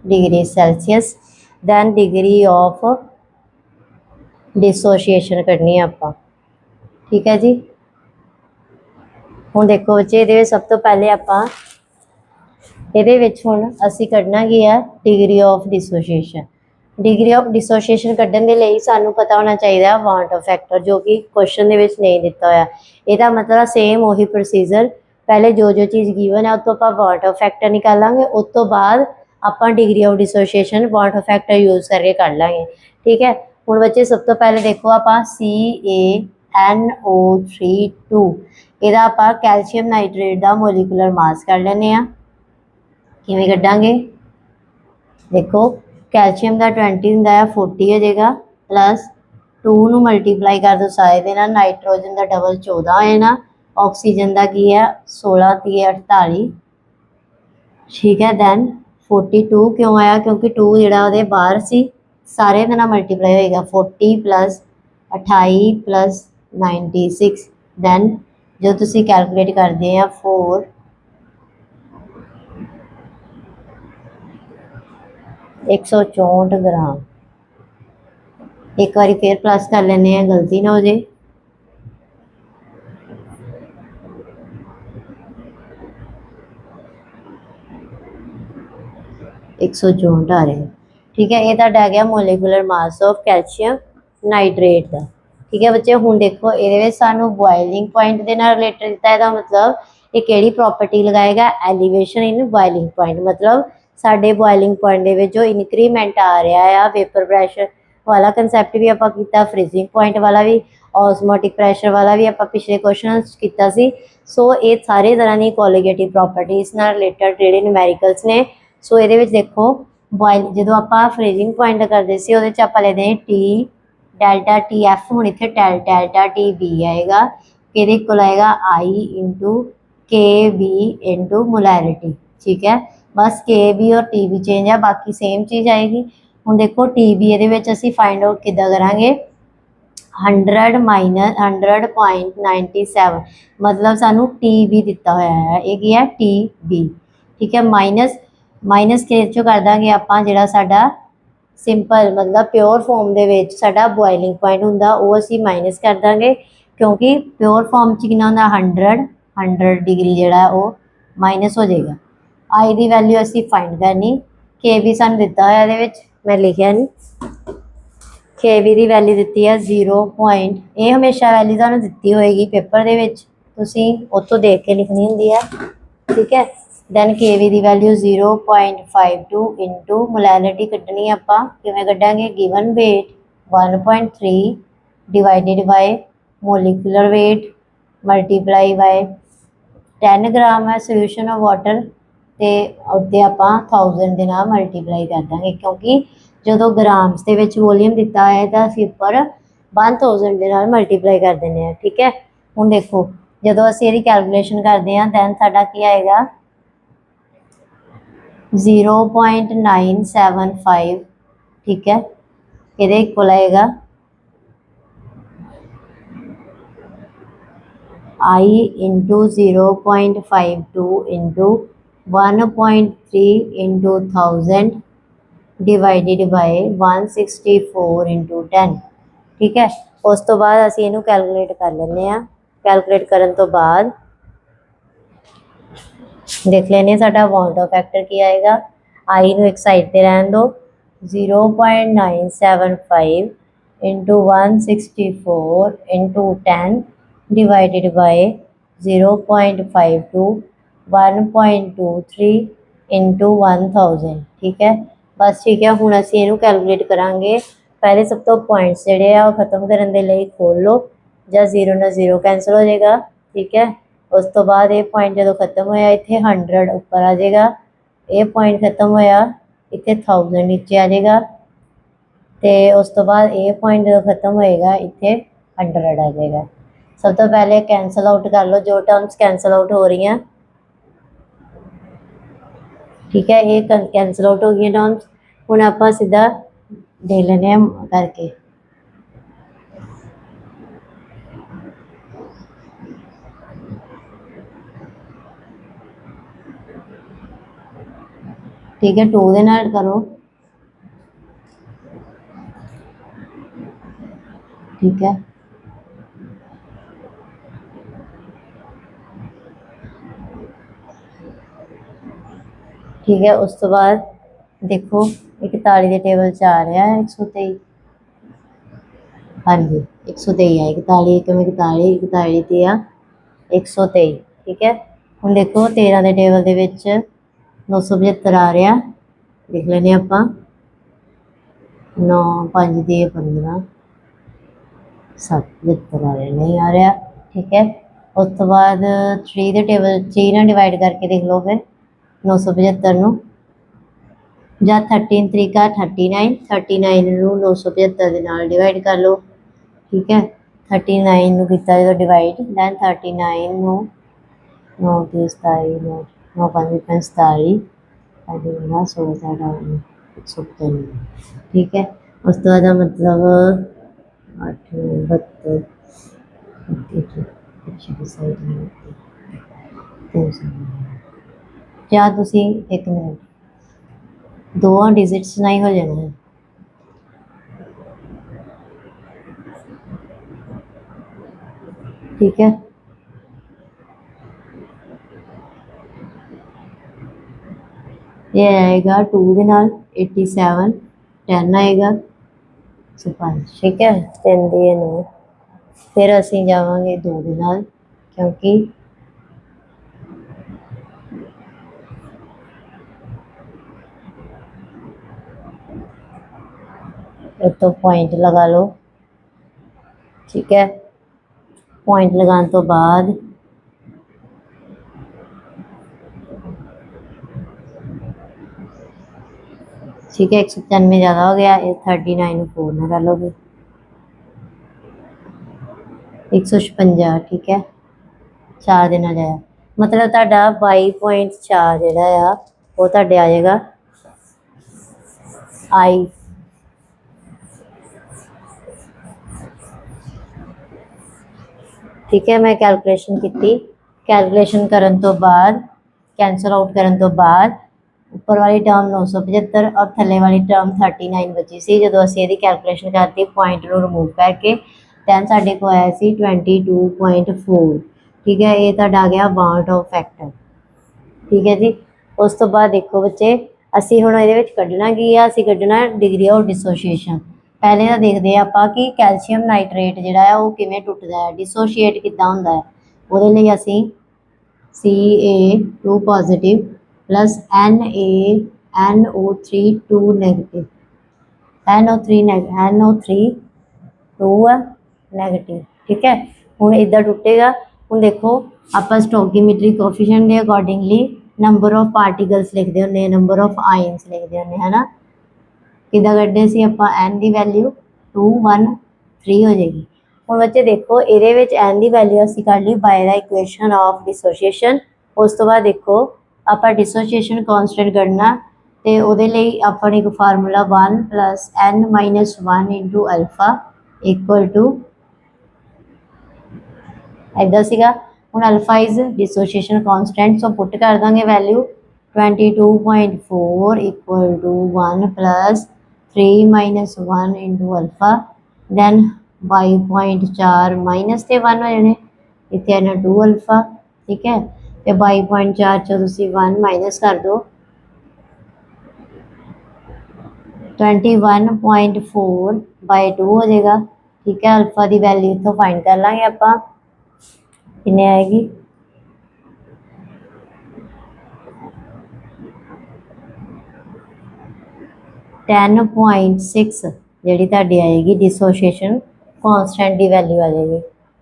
degree Celsius then degree of dissociation करनी है आप ठीक है जी। हुण देखो बच्चे ये सब तो पहले आप हुण असी कढ़ना की है डिग्री ऑफ डिसोसीएशन। डिग्री ऑफ डिसोसीएशन कढ़न के लिए सानू पता होना चाहिए वांट ऑफ फैक्टर जो कि क्वेश्चन दे विच नहीं दिता होया। इहदा मतलब सेम वही प्रोसीजर पहले जो चीज़ गिवन है उस तो आप वांट ऑफ फैक्टर निकालांगे उस तो बाद आप degree of dissociation van't Hoff factor use करके कर लाँगे ठीक है। हुण बच्चे सब तो पहले देखो आप CaNO3 इहदा आप कैल्शियम नाइट्रेट का मोलीकुलर मास कर लैने आ किवें कड्डांगे देखो कैल्शियम का 20 हुंदा है 40 हो जाएगा प्लस 2 नू मल्टीप्लाई कर दो सारे दे नाल नाइट्रोजन का डबल 14 हो जाना ऑक्सीजन का की है 16 3 48 ठीक है। दैन 42 क्यों आया क्योंकि 2 जिहड़ा उहदे बाहर सी सारे दे नाल मल्टीप्लाई होएगा 40 प्लस 28 प्लस 96 दैन जो तुसीं कैलकुलेट करते हैं 4 164 ग्राम। एक बार फिर प्लस कर लेने गलती ना हो जाए 164 आ रहे ठीक है। ये तुहाडा आ गया मोलीकुलर मास ऑफ कैल्शियम नाइट्रेट का ठीक है बच्चे। हुण देखो ये सानू बॉयलिंग पॉइंट के नाल रिलेटेड दिता है मतलब ये किहड़ी प्रॉपर्टी लगाएगा एलिवेशन इन बॉयलिंग पॉइंट मतलब साडे बॉयलिंग पॉइंट दे विच जो इनक्रीमेंट आ रहा है वेपर प्रैशर वाला कंसैप्ट भी आपां कीता, फ्रीजिंग पॉइंट वाला भी, ऑस्मोटिक प्रैशर वाला भी आपां पिछले क्वेश्चन कीता सी। सो ये सारे तरह की कोलीगेटिव प्रॉपर्टीज़ नाल रिलेटेड जिहड़े न्यूमैरिकल्स ने। सो ये देखो बॉयल जो आप फ्रीजिंग पॉइंट करते सी उहदे च आपां लिखदे हैं टी डेल्टा टी एफ, हुण इत्थे डेल्टा टी बी आएगा, किहदे इक्वल आएगा आई इंटू के बी इंटू मोलैरिटी। ठीक है, बस के बी और टी बी चेंज है, बाकी सेम चीज़ आएगी। हुण देखो टी बी ये असीं फाइंड आउट किद्दां करांगे, 100 माइनस 100.97, मतलब सानू टी बी दिता होया है, ये की है टी बी। ठीक है, माइनस माइनस के चो कर देंगे आपां जिहड़ा साडा सिंपल मतलब प्योर फॉर्म दे विच साडा बॉयलिंग पॉइंट हुंदा वो असीं माइनस कर देंगे, क्योंकि प्योर फॉर्म च कितना हुंदा 100 डिग्री जिहड़ा वो माइनस हो जाएगा। आई दी वैल्यू असीं फाइंड करनी, के बी सानू दिता होया इहदे विच मैं लिखिया नहीं, के बी की वैल्यू दी है 0 पॉइंट, ये हमेशा वैल्यू तुहानूं दी होएगी पेपर दे विच, तुसीं उत्थों देख के लिखनी हुंदी है। ठीक है, दैन के बी की वैल्यू 0.52 इंटू मोलैरिटी कड्ढनी आपां किवें कड्डांगे, given weight 1.3 divided by molecular weight multiply by 10 gram है सोल्यूशन ऑफ वाटर, तो उत्ते आपां 1000 के नाल मल्टीप्लाई कर देंगे, क्योंकि जो ग्राम्स के विच वॉल्यूम दिता है तो असीं उपर 1000 के नाल मल्टीप्लाई कर देने हैं। ठीक है, हुण देखो जो असीं इहदी कैलकुलेशन करते हैं दैन साडा की आएगा 0.975। ठीक है, ये इक्वल आएगा i into 0.52 into 1.3 into 1000 divided by 164 into 10। ठीक है, उस तो बाद असीं इहनूं कैलकुलेट कर लैंदे आ, कैलकुलेट करन तो बाद देख लेने साडा अमाउंट ऑफ फैक्टर की आएगा, आई नूं एक साइड पे रहन दो, 0.975 into 164 into 10 divided by 0.52 1.23 into 1000। ठीक है, बस ठीक है, हुण असीं इहनूं कैलकुलेट करांगे। पहले सब तो पॉइंट्स जिहड़े आ खत्म करन दे लई खोल लो, जां 0 नाल 0 कैंसल हो जाएगा। ठीक है, उस तो बाद ये पॉइंट जो खत्म होया इत्थे 100 उपर आ जाएगा, ये पॉइंट खत्म होया इत्थे 1000 नीचे आ जाएगा, तो उस तो बाद ये पॉइंट जो खत्म होएगा इत्थे 100 आ जाएगा। सब तो पहले कैंसल आउट कर लो जो टर्म्स कैंसल आउट हो रही हैं। ठीक है, ये कैंसल आउट हो गई टर्म्स, हुण आपां सीधा देख लेने करके। ठीक है, 2 दे नाल करो। ठीक है, ठीक है, उस तो बाद देखो 41 के टेबल च आ रहा है 123। हाँ जी, 123 है, 41 एकम 41 41 ते आ 123। ठीक है, हुण देखो 13 के टेबल दे विच 975 आ रहा, लिख लेने आपां 9 5 दे 15 7 75 आ रहा, नहीं आ रहा। ठीक है, उस तो बाद 3 के टेबल 3 ना डिवाइड करके देख लो फिर 975 नूं, ਜਾਂ 13 ਤਰੀਕਾ 39 39 ਨੂੰ 975 ਦੇ ਨਾਲ ਡਿਵਾਈਡ ਕਰ ਲਓ। ਠੀਕ ਹੈ, 39 ਨੂੰ ਕੀਤਾ ਜਦੋਂ ਡਿਵਾਈਡ, ਦੈਨ 39 ਨੂੰ 9 ਤੇ 27 9 9 5 47 ਸਾਡੇ ਬਣਾ 16 ਸਾਡਾ 103। ਠੀਕ ਹੈ, ਉਸ ਤੋਂ ਬਾਅਦ मतलब 8 72 ਪਿੱਛੇ ਸਾਈਡ ਜਾਂ ਤੁਸੀਂ 1 ਮਿੰਟ दो डिजिट्स नहीं हो जाना है। ठीक है, ये आएगा 2 के नाल 87 10 आएगा 105। ठीक है, 3 दिए 9, फिर असीं जावांगे 2 के नाल, क्योंकि तो पॉइंट लगा लो। ठीक है, पॉइंट लगाने तो बाद ठीक है 195 ज़्यादा हो गया, 39 4 ना कर लोगे 156। ठीक है, 4 देना जाए मतलब ਤੁਹਾਡਾ 22.4 ਜਿਹੜਾ ਆ ਉਹ ਤੁਹਾਡੇ ਆ ਜਾਏਗਾ आई। ठीक है, मैं कैलकुलेशन की, कैलकुलेशन करन तो बाद कैंसल आउट करन तो बाद ਉੱਪਰ ਵਾਲੀ ਟਰਮ 975 ਔਰ ਥੱਲੇ ਵਾਲੀ ਟਰਮ 39 ਬਚੀ ਸੀ। ਜਦੋਂ ਅਸੀਂ ਇਹਦੀ ਕੈਲਕੂਲੇਸ਼ਨ ਕਰਤੀ ਪੁਆਇੰਟ ਨੂੰ ਰਿਮੂਵ ਕਰਕੇ ਦੈਨ ਸਾਡੇ ਕੋਲ ਆਇਆ ਸੀ 22.4। ਠੀਕ ਹੈ, ਇਹ ਤੁਹਾਡਾ ਆ ਗਿਆ ਅਮਾਊਂਟ ਆਫ ਫੈਕਟਰ। ਠੀਕ ਹੈ ਜੀ, ਉਸ ਤੋਂ ਬਾਅਦ ਦੇਖੋ ਬੱਚੇ ਅਸੀਂ ਹੁਣ ਇਹਦੇ ਵਿੱਚ ਕੱਢਣਾ ਕੀ ਆ, ਅਸੀਂ ਕੱਢਣਾ ਡਿਗਰੀ ਆਫ ਡਿਸੋਸੀਏਸ਼ਨ। ਪਹਿਲੇ ਤਾਂ ਦੇਖਦੇ ਆ ਆਪਾਂ ਕਿ ਕੈਲਸ਼ੀਅਮ ਨਾਈਟ੍ਰੇਟ ਜਿਹੜਾ ਆ ਉਹ ਕਿਵੇਂ ਟੁੱਟਦਾ ਹੈ, ਡਿਸੋਸ਼ੀਏਟ ਕਿੱਦਾਂ ਹੁੰਦਾ ਹੈ। ਉਹਦੇ ਲਈ ਅਸੀਂ Ca2 positive plus NaNO3 2 negative, NO3 2 है नैगेटिव। ठीक है, हूँ इदा टुटेगा। हूँ देखो आप स्टोकियोमेट्री कोएफिशिएंट के अकॉर्डिंगली नंबर ऑफ पार्टिकल्स लिखते होंगे, नंबर ऑफ आयन्स लिखते होंगे है ना। किदा कड्ढे सी आप N की वैल्यू 2 1 3 हो जाएगी। हूँ बच्चे देखो ये N की वैल्यू असी कढ़ ली बाय द इक्वेशन ऑफ डिसोसीएशन। उस तो बाद देखो ਆਪਾਂ डिसोसीएशन कॉन्स्टेंट करना तो वो अपने एक formula 1 + n - 1 × alpha equal to इदा सीगा। हुण alpha is dissociation constant, so put कर देंगे value 22.4 equal to 1 + 3 - 1 × alpha then 22.4 minus से 1 हो जाने इतने आना 2 अल्फा। ठीक है, तो 22.4 चो तुसी 1 माइनस कर दो 21.4 बाय 2 हो जाएगा। ठीक है, अल्फा की वैल्यू इतों फाइंड कर लाँगे आप कितने आएगी 10.6 जी ताड़ी आएगी डिसोसीएशन कॉन्स्टेंट की वैल्यू आ जाएगी।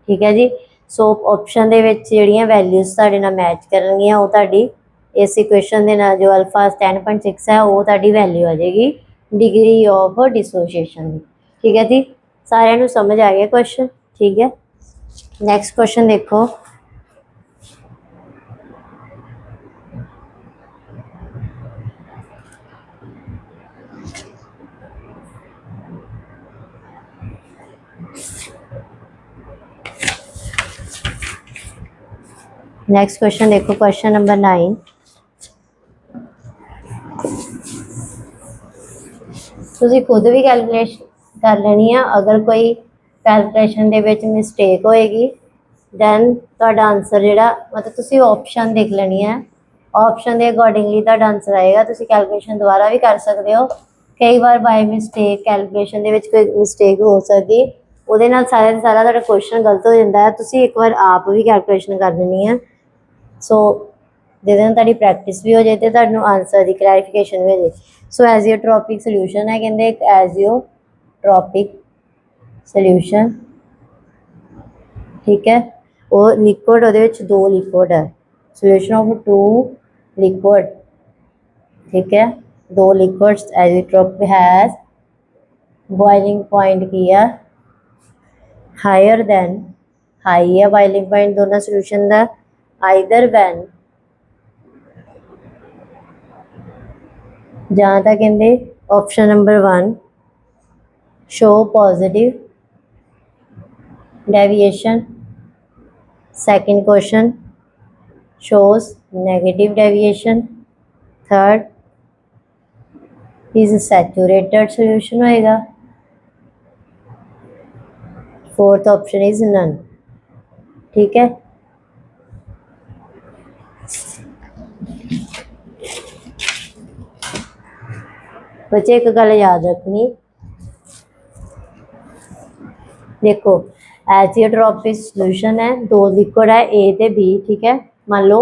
ठीक है जी, सो ऑप्शन के जड़ियाँ वैल्यूज़ तुहाडे नाल मैच करनगियां वो तुहाडी इस इक्वेशन के नाल जो अल्फा 10.6 है वो तुहाडी वैल्यू आ जाएगी डिग्री ऑफ डिसोसीएशन। ठीक है जी, सारिਆਂ ਨੂੰ समझ आ गया क्वेश्चन। ठीक है, नैक्सट क्वेश्चन देखो। नैक्सट क्वेश्चन देखो, क्वेश्चन नंबर 9। तुसी खुद भी कैलकुलेशन कर लेनी है, अगर कोई कैलकुलेशन दे विच मिसटेक होएगी दैन तुहाडा आंसर जिहड़ा मतलब तुसी ऑप्शन देख लेनी है, ऑप्शन के अकॉर्डिंगली तुहाडा आंसर आएगा। तुसी कैलकुलेशन दोबारा भी कर सकते हो, कई बार बाय मिसटेक कैलकुलेशन दे विच कोई मिसटेक हो सकती, उहदे नाल सारा दा सारा तुहाडा क्वेश्चन गलत हो जाता है। तुसी एक बार आप भी कैलकुलेशन कर लेनी है, सो जिहदे नाल तुहाडी प्रैक्टिस भी हो जाए तो तुहानूं आंसर की क्लैरिफिकेशन भी हो जाए। सो एजियोट्रॉपिक सोल्यूशन है, कहते एक एजियोट्रॉपिक सोल्यूशन। ठीक है, वो लिक्विड वो दो लिक्विड है, सोल्यूशन ऑफ 2 लिक्विड। ठीक है, 2 liquids azeotropic has boiling point किया हायर दैन, हाई है बॉइलिंग पॉइंट दोनों सोल्यूशन का, आइदर वैन जहाँ तक कहते option number 1 show positive deviation, second question shows negative deviation, third is saturated solution होएगा, फोर्थ ऑप्शन इज नन। ठीक है, बच्चे एक गल याद रखनी, देखो एजियोट्रॉपिक सोल्यूशन है, 2 लिक्विड है ए तो बी। ठीक है, मान लो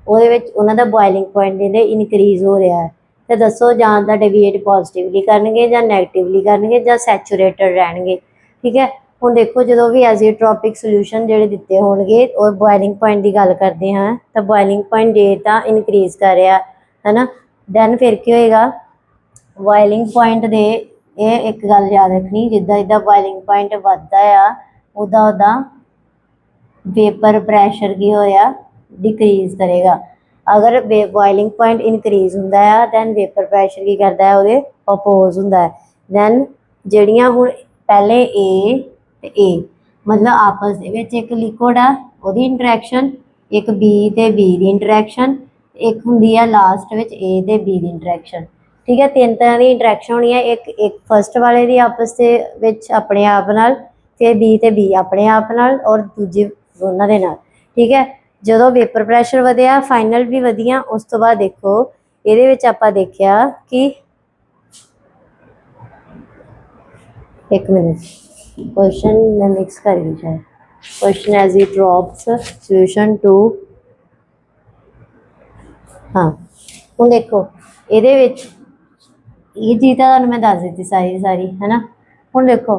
उन्होंने बॉइलिंग पॉइंट इनक्रीज हो रहा है, तो दसो जां तां डेविएट पॉजिटिवली करनगे जां नैगेटिवली करनगे जां सैचुरेटेड रहणगे। ठीक है, हुण देखो जो भी एज़ीट्रोपिक सोल्यूशन जिहड़े दिते होणगे और बॉयलिंग पॉइंट की गल करते हैं तो बॉयलिंग पॉइंट जे तां इनक्रीज कर रहा है ना, दैन फिर की होएगा बॉयलिंग पॉइंट दे ये एक गल याद रखनी, जिद्दां जिद्दां बॉयलिंग पॉइंट वधदा आ उदा उदा वेपर प्रैशर की होया डिक्रीज करेगा। अगर बॉयलिंग पॉइंट इनक्रीज होंदा है दैन वेपर प्रैशर की करता है वो अपोज होंदा है। दैन जड़ियाँ हुण पहले ए मतलब आपस दे विच एक लिक्विड आ उहदी इंटरैक्शन, एक बी ते बी दी इंटरैक्शन, एक हुंदी है लास्ट विच ए ते बी दी इंटरैक्शन। ठीक है, तीन तरह की इंटरैक्शन होनी है, एक फर्स्ट वाले दी आपस दे विच अपने आप नाल, फिर बी ते बी अपने आप नाल और दूजे दोनों दे नाल। ठीक है, जो वेपर प्रैशर वधिया फाइनल भी वधिया, उस तो बाद देखो ये आपां देखिया कि एक मिनट क्वेश्चन मैं मिक्स कर गई शायद, question as it drops solution to, हाँ हूँ देखो ये चीज़ तो मैं दस दी सारी है ना। हूँ देखो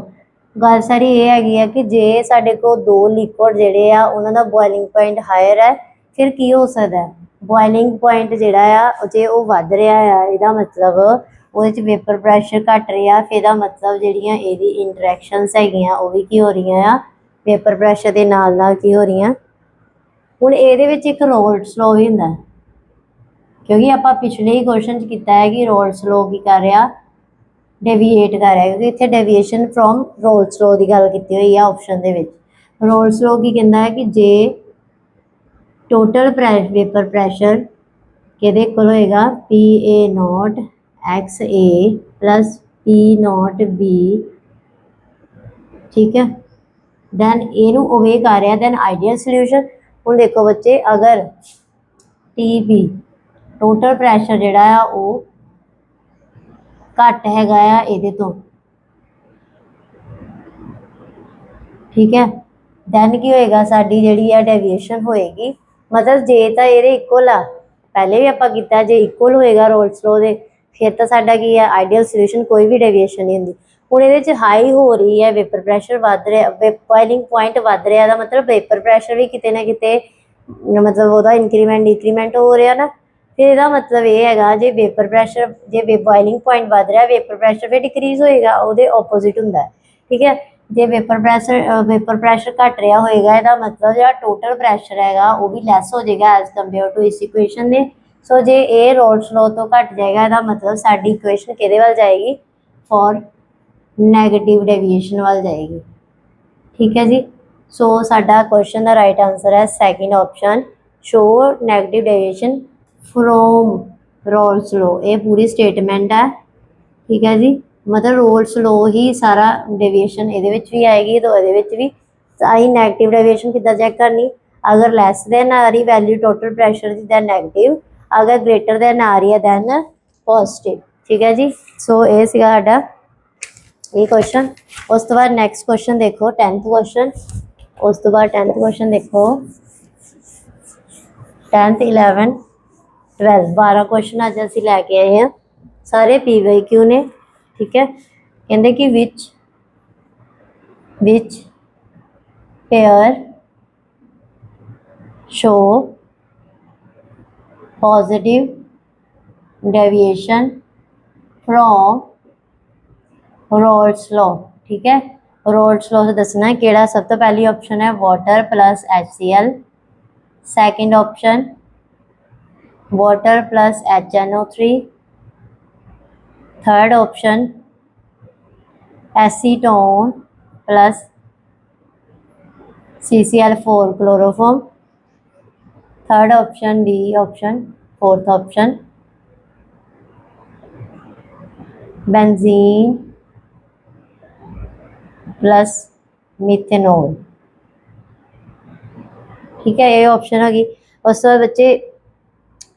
गल सारी ये हैगी है कि जे साढ़े को दो लिक्विड जेडे आ उन्हों का बॉयलिंग पॉइंट हायर है फिर की हो सकता है, बॉयलिंग पॉइंट जोड़ा आ जे वो वध रहा है यदा मतलब वो वेपर प्रैशर घट रहा, फिर मतलब जड़ियाँ ये इंटरैक्शनस हैगियां वो भी की हो रही हैं वेपर प्रैशर के नाल की हो रही हैं। हूँ ये एक रोल्स लॉ भी होंगे, क्योंकि आप पिछले ही क्वेश्चन किया है कि रोल्स लॉ की कर रहा डेविएट कर रहा है, क्योंकि इतने डेविएशन फ्रॉम रोल्स लॉ की गल की हुई है ऑप्शन के। रोल्स लॉ की कहता है कि जे टोटल वेपर प्रैशर कि होएगा P A not x A plus P not be, ठीक है, दैन एनू ओवे कर रहा दैन आइडियल सोल्यूशन। हूँ देखो बच्चे अगर टी बी टोटल प्रैशर जोड़ा वो घट हैगा ये तो, ठीक है, दैन की होएगा साडी जिहड़ी है डेविएशन होएगी, मतलब जे तो ये इक्वल आ पहले भी आपां कीता जे इक्वल होएगा रोल्स लॉ दे फिर तो साडा की है आइडियल सोल्यूशन, कोई भी डेविएशन नहीं होंगी। हुण ये हाई हो रही है वेपर प्रैशर वध रहा, बॉयलिंग पॉइंट वध रहा मतलब वेपर प्रैशर भी किते ना किते मतलब वह इंक्रीमेंट डिक्रीमेंट हो रहा ना, फिर यदा मतलब ये है जे वेपर प्रैशर जे बॉयलिंग पॉइंट वध रहा वेपर प्रैशर फिर डिक्रीज होएगा वो ओपोजिट होंगे। ठीक है, जे वेपर प्रैशर घट रहा होएगा यदा मतलब जो टोटल प्रैशर है वो भी लैस हो जाएगा एज कंपेयर टू इस इक्वेशन ने। सो जे ये रोल्स लॉ तो घट जाएगा यदा मतलब साडी इक्वेशन किहदे वल जाएगी फॉर नैगेटिव डेविएशन वाल जाएगी। ठीक है जी, सो साडा क्वेश्चन का राइट आंसर है second option, show negative deviation from roles law, ये पूरी स्टेटमेंट है। ठीक है जी, मतलब रोल्स लॉ ही सारा डेविएशन ये भी आएगी तो ये भी आई नैगेटिव डेविएशन कितना चेक करनी, अगर लैस दैन आ रही वैल्यू टोटल प्रैशर की दैन नैगेटिव, अगर ग्रेटर दैन आ रही है दैन पॉजिटिव। ठीक है जी, सो ये साडा ये क्वेश्चन। उस तो बाद नैक्सट क्वेश्चन देखो 10th क्वेश्चन, उस तो बाद 10th क्वेश्चन देखो 10th 11 12 12 क्वेश्चन अज असी लैके आए हैं, सारे PYQ ने। ठीक है, कहते कि which pair show positive deviation from roles law. ठीक है, रोल्स लॉ से दसना है कि सब तो पहली ऑप्शन है water plus HCl, second option water plus HNO3, third option acetone plus CCl4 chloroform, third option D option, fourth option benzene plus methanol. ठीक है, ये ऑप्शन होगी। उस तो बाद बच्चे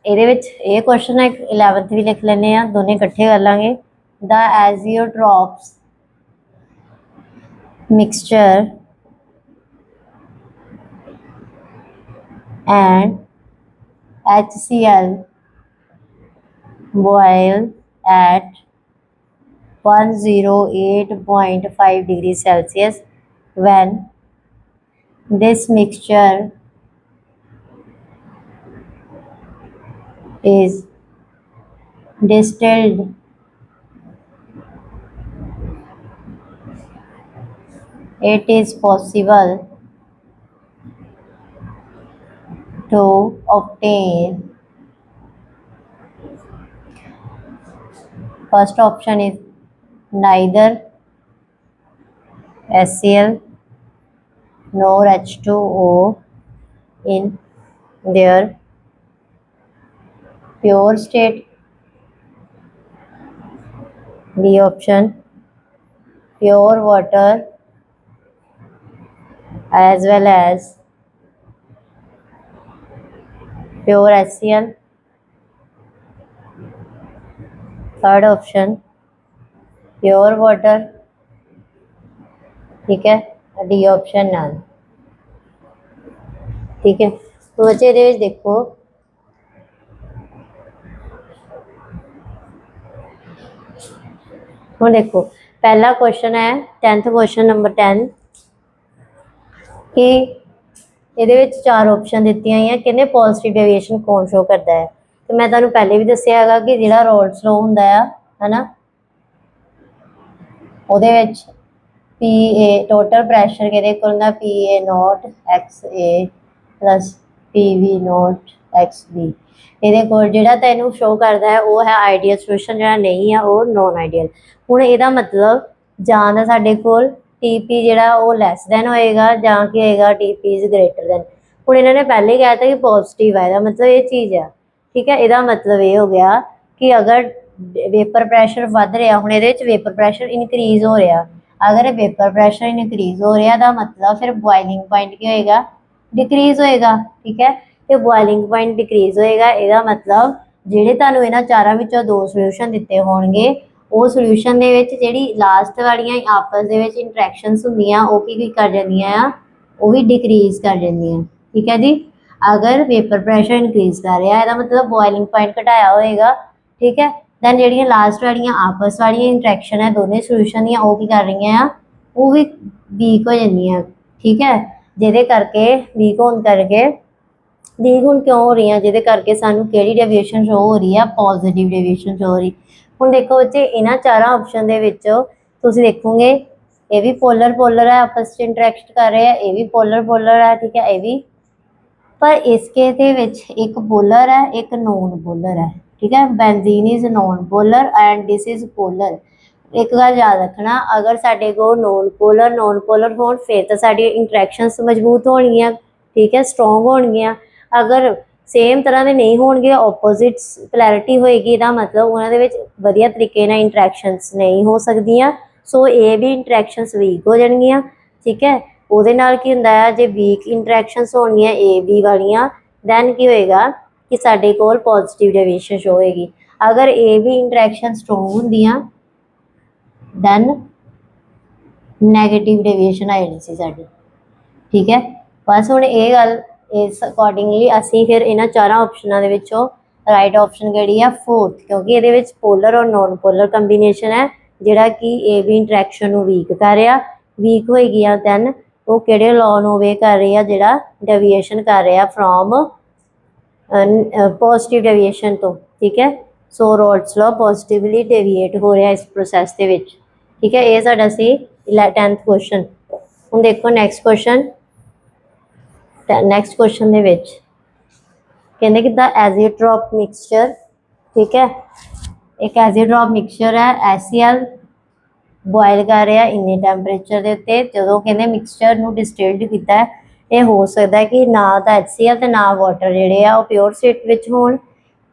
ये क्वेश्चन है 11th भी लिख लेने दोनों इकट्ठे कर लाँगे। The azeotropes mixture and HCl boil at 108.5 degrees Celsius. When this mixture is distilled, it is possible to obtain. First option is neither HCl nor H2O in their pure state. B option, pure water as well as pure HCl. Third option pure water, ठीक है, D option none, ठीक है। तो बच्चे ਇਹਦੇ ਵਿੱਚ देखो ਹੁਣ देखो पहला क्वेश्चन है 10th क्वेश्चन नंबर 10 कि ਇਹਦੇ ਵਿੱਚ ਚਾਰ ਆਪਸ਼ਨ ਦਿੱਤੀਆਂ ਹੋਈਆਂ ਕਹਿੰਦੇ ਪੋਜ਼ਿਟਿਵ ਡੇਵੀਏਸ਼ਨ ਕੌਣ ਸ਼ੋ ਕਰਦਾ ਹੈ। ਤੇ ਮੈਂ ਤੁਹਾਨੂੰ ਪਹਿਲੇ ਵੀ ਦੱਸਿਆ ਹੈਗਾ ਕਿ ਜਿਹੜਾ ਰੋਲਸ ਲੋ ਹੁੰਦਾ ਆ ਹਨਾ ਉਹਦੇ ਵਿੱਚ PA ਟੋਟਲ ਪ੍ਰੈਸ਼ਰ ਕਿਹਦੇ ਕੋਲ ਹੁੰਦਾ PA note XA plus PV note XB। ਇਹਦੇ ਕੋਲ ਜਿਹੜਾ ਤੈਨੂੰ ਸ਼ੋ ਕਰਦਾ ਹੈ ਉਹ ਹੈ ਆਈਡੀਅਲ ਸੋਲੂਸ਼ਨ, ਜਿਹੜਾ ਨਹੀਂ ਆ ਉਹ ਨੋਨ ਆਈਡੀਅਲ। ਹੁਣ ਇਹਦਾ ਮਤਲਬ ਜਾਂ ਤਾਂ ਸਾਡੇ ਕੋਲ TP ਜਿਹੜਾ ਉਹ ਲੈਸ ਦੈਨ ਹੋਏਗਾ ਜਾਂ ਕੀ ਹੋਏਗਾ TP ਇਜ਼ ਗ੍ਰੇਟਰ ਦੈਨ। ਹੁਣ ਇਹਨਾਂ ਨੇ ਪਹਿਲੇ ਕਹਿ ਦਿੱਤਾ ਕਿ ਪੋਜ਼ਿਟਿਵ ਹੈ, ਇਹਦਾ ਮਤਲਬ ਇਹ ਚੀਜ਼ ਆ, ਠੀਕ ਹੈ। ਇਹਦਾ ਮਤਲਬ ਇਹ ਹੋ ਗਿਆ ਕਿ ਅਗਰ ਵੇਪਰ ਪ੍ਰੈਸ਼ਰ ਵੱਧ ਰਿਹਾ, ਹੁਣ ਇਹਦੇ ਵਿੱਚ ਵੇਪਰ ਪ੍ਰੈਸ਼ਰ ਇਨਕਰੀਜ਼ ਹੋ ਰਿਹਾ, ਅਗਰ ਵੇਪਰ ਪ੍ਰੈਸ਼ਰ ਇਨਕਰੀਜ਼ ਹੋ ਰਿਹਾ ਦਾ ਮਤਲਬ ਫਿਰ ਬੋਇਲਿੰਗ ਪੁਆਇੰਟ ਕੀ ਹੋਏਗਾ डिक्रीज होएगा, ठीक है। तो बॉइलिंग पॉइंट डिक्रीज होएगा, ਇਹਦਾ ਮਤਲਬ ਜਿਹੜੇ ਤੁਹਾਨੂੰ ਇਹਨਾਂ ਚਾਰਾਂ ਵਿੱਚੋਂ ਦੋ ਸੋਲੂਸ਼ਨ ਦਿੱਤੇ ਹੋਣਗੇ ਉਹ ਸੋਲੂਸ਼ਨ ਦੇ ਵਿੱਚ ਜਿਹੜੀ ਲਾਸਟ ਵਾਲੀਆਂ ਆਪਸ ਦੇ ਵਿੱਚ ਇੰਟਰੈਕਸ਼ਨਸ ਹੁੰਦੀਆਂ ਉਹ ਕੀ ਕਰ ਜਾਂਦੀਆਂ ਆ, ਉਹ ਵੀ ਡਿਕਰੀਜ਼ ਕਰ ਜਾਂਦੀਆਂ, ਠੀਕ ਹੈ ਜੀ। ਅਗਰ ਵੇਪਰ ਪ੍ਰੈਸ਼ਰ ਇਨਕਰੀਜ਼ ਕਰ ਰਿਹਾ ਇਹਦਾ ਮਤਲਬ ਬੋਇਲਿੰਗ ਪੁਆਇੰਟ ਘਟਾਇਆ ਹੋਏਗਾ, ਠੀਕ ਹੈ। ਦੈਨ ਜਿਹੜੀਆਂ ਲਾਸਟ ਵਾਲੀਆਂ ਆਪਸ ਵਾਲੀਆਂ ਇੰਟਰੈਕਸ਼ਨ ਹੈ ਦੋਨੇ ਸੋਲੂਸ਼ਨ ਦੀਆਂ ਉਹ ਕੀ ਕਰ ਰਹੀਆਂ ਆ, ਉਹ ਵੀ ਵੀਕ ਹੋ ਜਾਂਦੀਆਂ, ਠੀਕ ਹੈ। ਜਿਹਦੇ ਕਰਕੇ ਵੀਕ ਹੋਣ ਕਰਕੇ ਵੀਕ ਹੁਣ ਕਿਉਂ ਹੋ ਰਹੀਆਂ, ਜਿਹਦੇ ਕਰਕੇ ਸਾਨੂੰ ਕਿਹੜੀ ਡੇਵੀਏਸ਼ਨ ਸ਼ੋ ਹੋ ਰਹੀ ਆ, ਪੋਜ਼ਿਟਿਵ ਡੇਵੀਏਸ਼ਨ ਸ਼ੋ ਹੋ ਰਹੀ। ਹੁਣ ਦੇਖੋ ਬੱਚੇ ਇਹਨਾਂ ਚਾਰਾਂ ਆਪਸ਼ਨ ਦੇ ਵਿੱਚ ਤੁਸੀਂ ਦੇਖੋਗੇ ਇਹ ਵੀ ਪੋਲਰ ਪੋਲਰ ਹੈ, ਆਪਸ 'ਚ ਇੰਟਰੈਕਟ ਕਰ ਰਹੇ ਆ, ਇਹ ਵੀ ਪੋਲਰ ਪੋਲਰ ਹੈ, ਠੀਕ ਹੈ, ਇਹ ਵੀ। ਪਰ ਇਸ ਕੇਸ ਦੇ ਵਿੱਚ ਇੱਕ ਪੋਲਰ ਹੈ ਇੱਕ ਨੋਨ ਪੋਲਰ ਹੈ, ਠੀਕ ਹੈ। Benzene is non polar and this is polar. एक गल याद रखना, अगर साढ़े को नॉन पोलर हो फिर तो साड़ी इंटरैक्शनस मजबूत होणगियां, ठीक है, स्ट्रोंग होणगियां। अगर सेम तरह के नहीं होणगे, ऑपोजिट पोलैरिटी होएगी, इहदा मतलब उन्हां दे विच वधिया तरीके नाल इंटरैक्शनस नहीं हो सकदियां। सो ये भी इंटरैक्शनस वीक हो जाणगियां, ठीक है। उहदे नाल की हुंदा है जे वीक इंटरैक्शनस होणगियां A B वालियां दैन की होएगा कि साडे कोल पॉजिटिव डेविएशन शो होएगी। अगर A B इंटरैक्शन स्ट्रोंग हुंदियां दैन नैगेटिव डेविएशन आ जानी सी साडी, ठीक है। बस हुण ये गल इस अकॉर्डिंगली असीं फिर इन्हां चारां ऑप्शनां दे विचों राइट ऑप्शन किहड़ी आ फोर्थ, क्योंकि इहदे विच पोलर और नॉन पोलर कंबीनेशन है जिहड़ा कि ए बी इंटरैक्शन नूं वीक कर रिहा, वीक होएगी आ दैन वो किहड़े लॉ नूं ओबे कर रही आ जिहड़ा डेविएशन कर रिहा फ्रॉम पॉजिटिव डेविएशन तो, ठीक है। सो रोल्स लॉ पॉजिटिवली डेविएट हो रहा इस प्रोसैस के विच, ठीक है। ये साडा सी 10th क्वेश्चन। हुण देखो नैक्सट क्वेश्चन, नैक्सट क्वेश्चन दे विच कहंदे कि द एजियोट्रॉप मिक्सचर, ठीक है, एक एजियोट्रॉप मिक्सचर है HCl बॉयल कर रहा इन्ने टैंपरेचर के उत्ते, जदों कहंदे मिक्सचर नूं डिस्टिल्ड कीता है, ये हो सकता है कि ना तो HCl ते ना वाटर जिहड़े आ प्योर स्टेट विच होण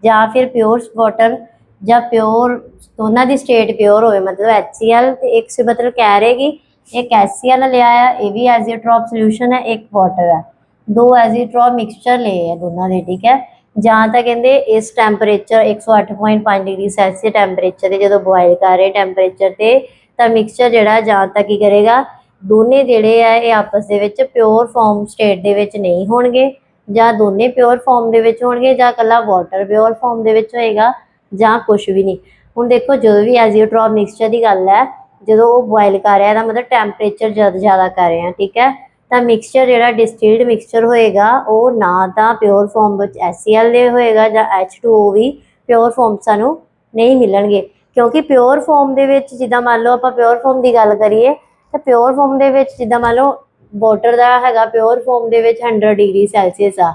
ਜਾਂ ਫਿਰ ਪਿਓਰ ਵਾਟਰ ਜਾਂ ਪਿਓਰ ਦੋਨਾਂ ਦੀ ਸਟੇਟ ਪਿਓਰ ਹੋਵੇ। ਮਤਲਬ HCl ਤੇ ਇੱਕ ਸੇ ਮਤਲਬ ਕਹਿ ਰਹੇ ਕਿ ਇੱਕ HCl ਲਿਆ ਆ, ਇਹ ਵੀ ਐਜ਼ੀਓਟ੍ਰੋਪ ਸੋਲੂਸ਼ਨ ਹੈ, ਇੱਕ ਵਾਟਰ ਹੈ, ਦੋ ਐਜ਼ੀਓਟ੍ਰੋਪ ਮਿਕਸਚਰ ਲਏ ਆ ਦੋਨਾਂ ਦੇ, ਠੀਕ ਹੈ। ਜਾਂ ਤਾਂ ਕਹਿੰਦੇ ਇਸ ਟੈਂਪਰੇਚਰ 108.5 ਡਿਗਰੀ ਸੈਲਸੀਅਸ ਟੈਂਪਰੇਚਰ ਤੇ ਜਦੋਂ ਬੋਇਲ ਕਰ ਰਹੇ ਟੈਂਪਰੇਚਰ ਤੇ ਤਾਂ ਮਿਕਸਚਰ ਜਿਹੜਾ ਜਾਂ ਤਾਂ ਕੀ ਕਰੇਗਾ, ਦੋਨੇ ਜਿਹੜੇ ਆ ਇਹ ਆਪਸ ਦੇ ਵਿੱਚ ਪਿਓਰ ਫਾਰਮ ਸਟੇਟ ਦੇ ਵਿੱਚ ਨਹੀਂ ਹੋਣਗੇ, ਜਾਂ ਦੋਨੇ ਪਿਓਰ ਫਾਰਮ ਦੇ ਵਿੱਚ ਹੋਣਗੇ, ਜਾਂ ਇਕੱਲਾ ਵਾਟਰ ਪਿਓਰ ਫਾਰਮ ਦੇ ਵਿੱਚ ਹੋਏਗਾ, ਜਾਂ ਕੁਛ ਵੀ ਨਹੀਂ। ਹੁਣ ਦੇਖੋ ਜਦੋਂ ਵੀ ਐਜ਼ੀਓਟ੍ਰੋਪ ਮਿਕਸਚਰ ਦੀ ਗੱਲ ਹੈ, ਜਦੋਂ ਉਹ ਬੋਇਲ ਕਰ ਰਿਹਾ, ਇਹਦਾ ਮਤਲਬ ਟੈਂਪਰੇਚਰ ਜਦ ਜ਼ਿਆਦਾ ਕਰ ਰਹੇ ਆ, ਠੀਕ ਹੈ। ਤਾਂ ਮਿਕਸਚਰ ਜਿਹੜਾ ਡਿਸਟਿਲਡ ਮਿਕਸਚਰ ਹੋਏਗਾ ਉਹ ਨਾ ਤਾਂ ਪਿਓਰ ਫਾਰਮ ਵਿੱਚ HCl ਦੇ ਹੋਏਗਾ ਜਾਂ H2O ਵੀ ਪਿਓਰ ਫਾਰਮ ਸਾਨੂੰ ਨਹੀਂ ਮਿਲਣਗੇ, ਕਿਉਂਕਿ ਪਿਓਰ ਫਾਰਮ ਦੇ ਵਿੱਚ ਜਿੱਦਾਂ ਮੰਨ ਲਓ ਆਪਾਂ ਪਿਓਰ ਫਾਰਮ ਦੀ ਗੱਲ ਕਰੀਏ ਤਾਂ ਪਿਓਰ ਫਾਰਮ ਦੇ ਵਿੱਚ ਜਿੱਦਾਂ ਮੰਨ ਲਓ ਵਾਟਰ ਦਾ ਹੈਗਾ ਪਿਓਰ ਫਾਰਮ ਦੇ ਵਿੱਚ 100 ਡਿਗਰੀ ਸੈਲਸੀਅਸ ਆ,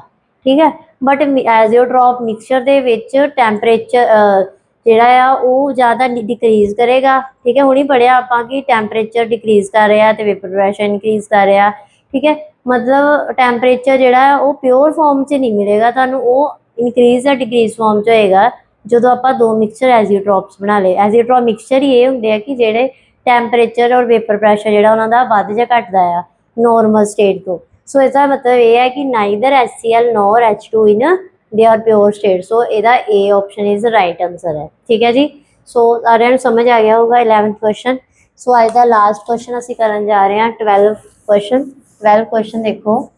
ਠੀਕ ਹੈ। ਬਟ ਐਜ਼ੀਓਟ੍ਰੋਪ ਮਿਕਸਚਰ ਦੇ ਵਿੱਚ ਟੈਂਪਰੇਚਰ ਜਿਹੜਾ ਆ ਉਹ ਜ਼ਿਆਦਾ ਡਿਕਰੀਜ਼ ਕਰੇਗਾ, ਠੀਕ ਹੈ। ਹੁਣੀ ਪੜ੍ਹਿਆ ਆਪਾਂ ਕਿ ਟੈਂਪਰੇਚਰ ਡਿਕਰੀਜ਼ ਕਰ ਰਿਹਾ ਤੇ ਵੇਪਰ ਪ੍ਰੈਸ਼ਰ ਇਨਕਰੀਜ਼ ਕਰ ਰਿਹਾ, ਠੀਕ ਹੈ। ਮਤਲਬ ਟੈਂਪਰੇਚਰ ਜਿਹੜਾ ਹੈ ਉਹ ਪਿਓਰ ਫਾਰਮ 'ਚ ਨਹੀਂ ਮਿਲੇਗਾ ਤੁਹਾਨੂੰ, ਉਹ ਇਨਕਰੀਜ਼ ਜਾਂ ਡਿਕਰੀਜ਼ ਫਾਰਮ 'ਚ ਹੋਏਗਾ ਜਦੋਂ ਆਪਾਂ ਦੋ ਮਿਕਸਚਰ ਐਜ਼ੀਓਟ੍ਰੋਪਸ ਬਣਾ ਲਏ। ਐਜ਼ੀਓਟ੍ਰੋਪ ਮਿਕਸਚਰ ਹੀ ਇਹ ਹੁੰਦੇ ਆ ਕਿ ਜਿਹੜੇ ਟੈਂਪਰੇਚਰ ਔਰ ਵੇਪਰ ਪ੍ਰੈਸ਼ਰ ਜਿਹੜਾ ਉਹਨਾਂ ਦਾ ਵੱਧ ਜਾਂ ਘਟਦਾ ਆ ਨੋਰਮਲ ਸਟੇਟ ਤੋਂ। ਸੋ ਇਹਦਾ ਮਤਲਬ ਇਹ ਹੈ ਕਿ neither HCl nor H2 in they are pure state. ਸੋ ਇਹਦਾ A option is right answer ਹੈ, ਠੀਕ ਹੈ ਜੀ। ਸੋ ਸਾਰਿਆਂ ਨੂੰ ਸਮਝ ਆ ਗਿਆ ਹੋਊਗਾ 11th ਕੁਐਸਚਨ। ਸੋ ਅੱਜ ਦਾ ਲਾਸਟ ਕੁਐਸਚਨ ਅਸੀਂ ਕਰਨ ਜਾ ਰਹੇ ਹਾਂ 12 ਕੁਐਸਚਨ। 12 ਕੁਐਸਚਨ ਦੇਖੋ,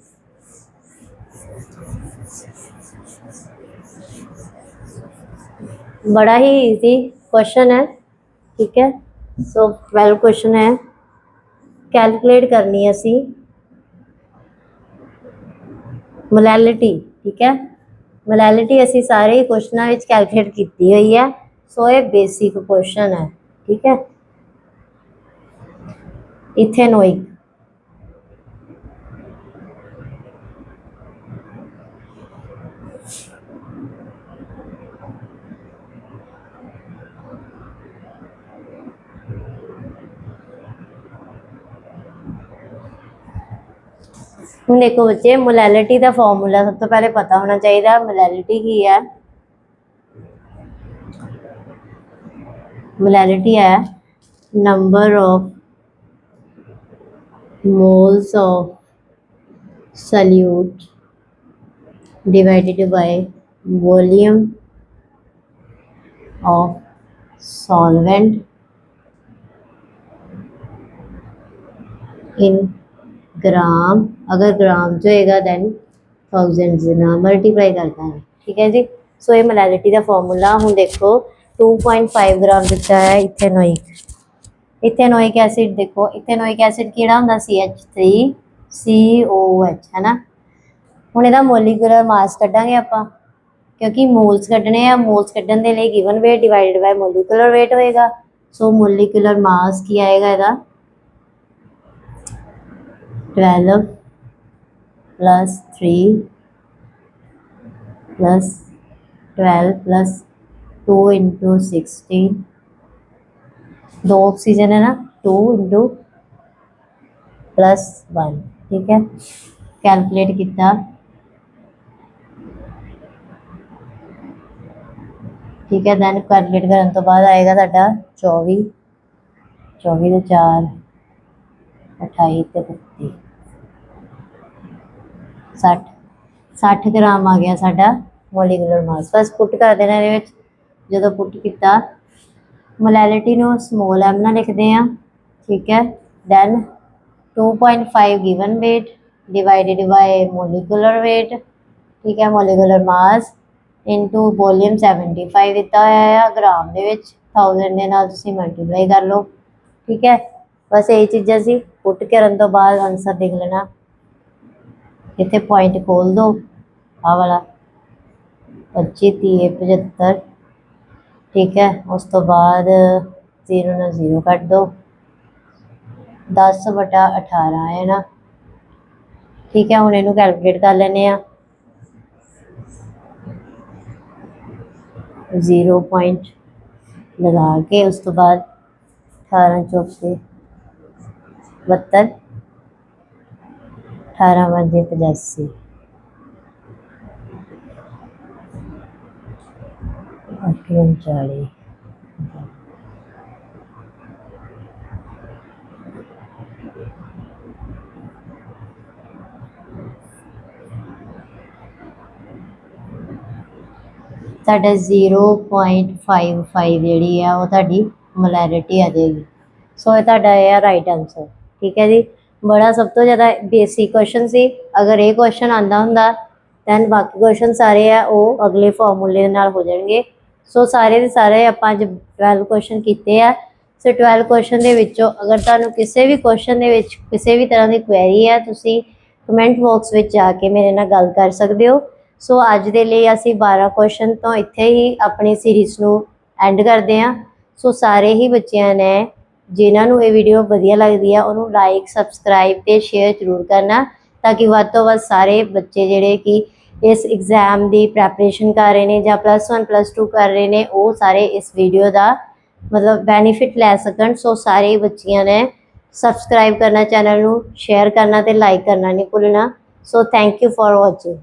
बड़ा ही इजी क्वेश्चन है, ठीक है। सो 12 क्वेश्चन है, कैलकुलेट करनी है असी मोलैलिटी, ठीक है। मोलैलिटी असी सारे ही क्वेश्चनों में कैलकुलेट की हुई है। सो ये बेसिक क्वेश्चन है, ठीक है। इथेनोइक, ਹੁਣ देखो बच्चे मोलैलिटी का फॉर्मूला सब तो पहले पता होना चाहिए। मोलैलिटी की है, मोलैलिटी है number of moles of salute divided by volume of solvent in ग्राम। अगर ग्राम जो होएगा दैन थाउजेंड से ना मल्टीप्लाई करता है, ठीक है जी। सो ये मोलैलिटी का फॉर्मूला हूँ देखो 2.5 ग्राम दिता है इथेनोइक। इथेनोइक एसिड देखो, इथेनोइक एसिड किहड़ा हुंदा CH3COOH है ना। हुण इहदा मोलीकुलर मास कड्डांगे आपां, क्योंकि मोल्स कड्ढने आ, मोल्स कड्ढन दे लई given weight divided by molecular weight होएगा। सो मोलीकुलर मास की आएगा इहदा 12 प्लस 3 प्लस 12 प्लस 2 इंटू 16, दो ऑक्सीजन है ना, 2 इंटू प्लस 1, ठीक है। कैलकुलेट किया, ठीक है। दैन कैलकुलेट करने तो बाद आएगा साडा 24, 24 तो 4 28 तो 32 60, 60 ग्राम आ गया साडा मोलीकुलर मास। बस पुट कर देना ये जो पुट किया मोलैलिटी नूं स्मॉल m ना लिखते हैं, ठीक है। Then 2.5 given weight divided by molecular weight, ठीक है। मोलीकुलर मास इंटू वॉल्यूम 75 दिता है ग्राम दे विच, 1000 दे नाल तुसीं मल्टीप्लाई कर लो, ठीक है। बस यही चीज़ां सी पुट करन तो बाद आंसर लिख लेना। इत्थे पॉइंट खोल दो आ वाला 25 30 75, ठीक है। उस तो बाद 0 ना 0 कट दो, 10/18 है ना, ठीक है। हुण इहनूं कैलकुलेट कर लैने आ। 0 पॉइंट लगा के उस तो बाद 18 चौके 72, 18 5 85, 8 39, साढ़ा 0.55 जी है वो ताड़ी मोलैलिटी आ जाएगी। सो ये है राइट आंसर, ठीक है जी। बड़ा सब तो ज़्यादा बेसिक क्वेश्चन सी। अगर ये क्वेश्चन आंदा हुंदा दैन बाकी क्वेश्चन सारे है वो अगले फॉर्मूले नाल हो जाएंगे। सो सारे ਦੇ ਸਾਰੇ ਆਪਾਂ ਅੱਜ 12 ਕੁਐਸਚਨ ਕੀਤੇ ਆ। ਸੋ 12 ਕੁਐਸਚਨ ਦੇ ਵਿੱਚੋਂ ਅਗਰ ਤੁਹਾਨੂੰ ਕਿਸੇ ਵੀ ਕੁਐਸਚਨ ਦੇ ਵਿੱਚ ਕਿਸੇ ਵੀ ਤਰ੍ਹਾਂ ਦੀ ਕੁਐਰੀ ਹੈ, ਤੁਸੀਂ ਕਮੈਂਟ ਬਾਕਸ ਵਿੱਚ ਜਾ ਕੇ ਮੇਰੇ ਨਾਲ ਗੱਲ ਕਰ ਸਕਦੇ ਹੋ। ਸੋ ਅੱਜ ਦੇ ਲਈ ਅਸੀਂ 12 ਕੁਐਸਚਨ ਤੋਂ ਇੱਥੇ ਹੀ ਆਪਣੀ ਸੀਰੀਜ਼ ਨੂੰ ਐਂਡ ਕਰਦੇ ਹਾਂ। ਸੋ ਸਾਰੇ ਹੀ ਬੱਚਿਆਂ ਨੇ ਜਿਨ੍ਹਾਂ ਨੂੰ ਇਹ ਵੀਡੀਓ ਵਧੀਆ ਲੱਗਦੀ ਆ ਉਹਨੂੰ ਲਾਈਕ, ਸਬਸਕ੍ਰਾਈਬ ਤੇ ਸ਼ੇਅਰ ਜ਼ਰੂਰ ਕਰਨਾ, ਤਾਂ ਕਿ ਵੱਧ ਤੋਂ ਵੱਧ ਸਾਰੇ ਬੱਚੇ ਜਿਹੜੇ ਕਿ ਇਸ ਐਗਜ਼ਾਮ ਦੀ ਪ੍ਰੈਪਰੇਸ਼ਨ ਕਰ ਰਹੇ ਨੇ ਜਾਂ +1 +2 ਕਰ ਰਹੇ ਨੇ, ਉਹ ਸਾਰੇ ਇਸ ਵੀਡੀਓ ਦਾ ਮਤਲਬ ਬੈਨੀਫਿਟ ਲੈ ਸਕਣ। ਸੋ ਸਾਰੇ ਬੱਚਿਆਂ ਨੇ ਸਬਸਕ੍ਰਾਈਬ ਕਰਨਾ, ਚੈਨਲ ਨੂੰ ਸ਼ੇਅਰ ਕਰਨਾ ਤੇ ਲਾਈਕ ਕਰਨਾ ਨਹੀਂ ਭੁੱਲਣਾ। So thank you for ਵਾचिंग।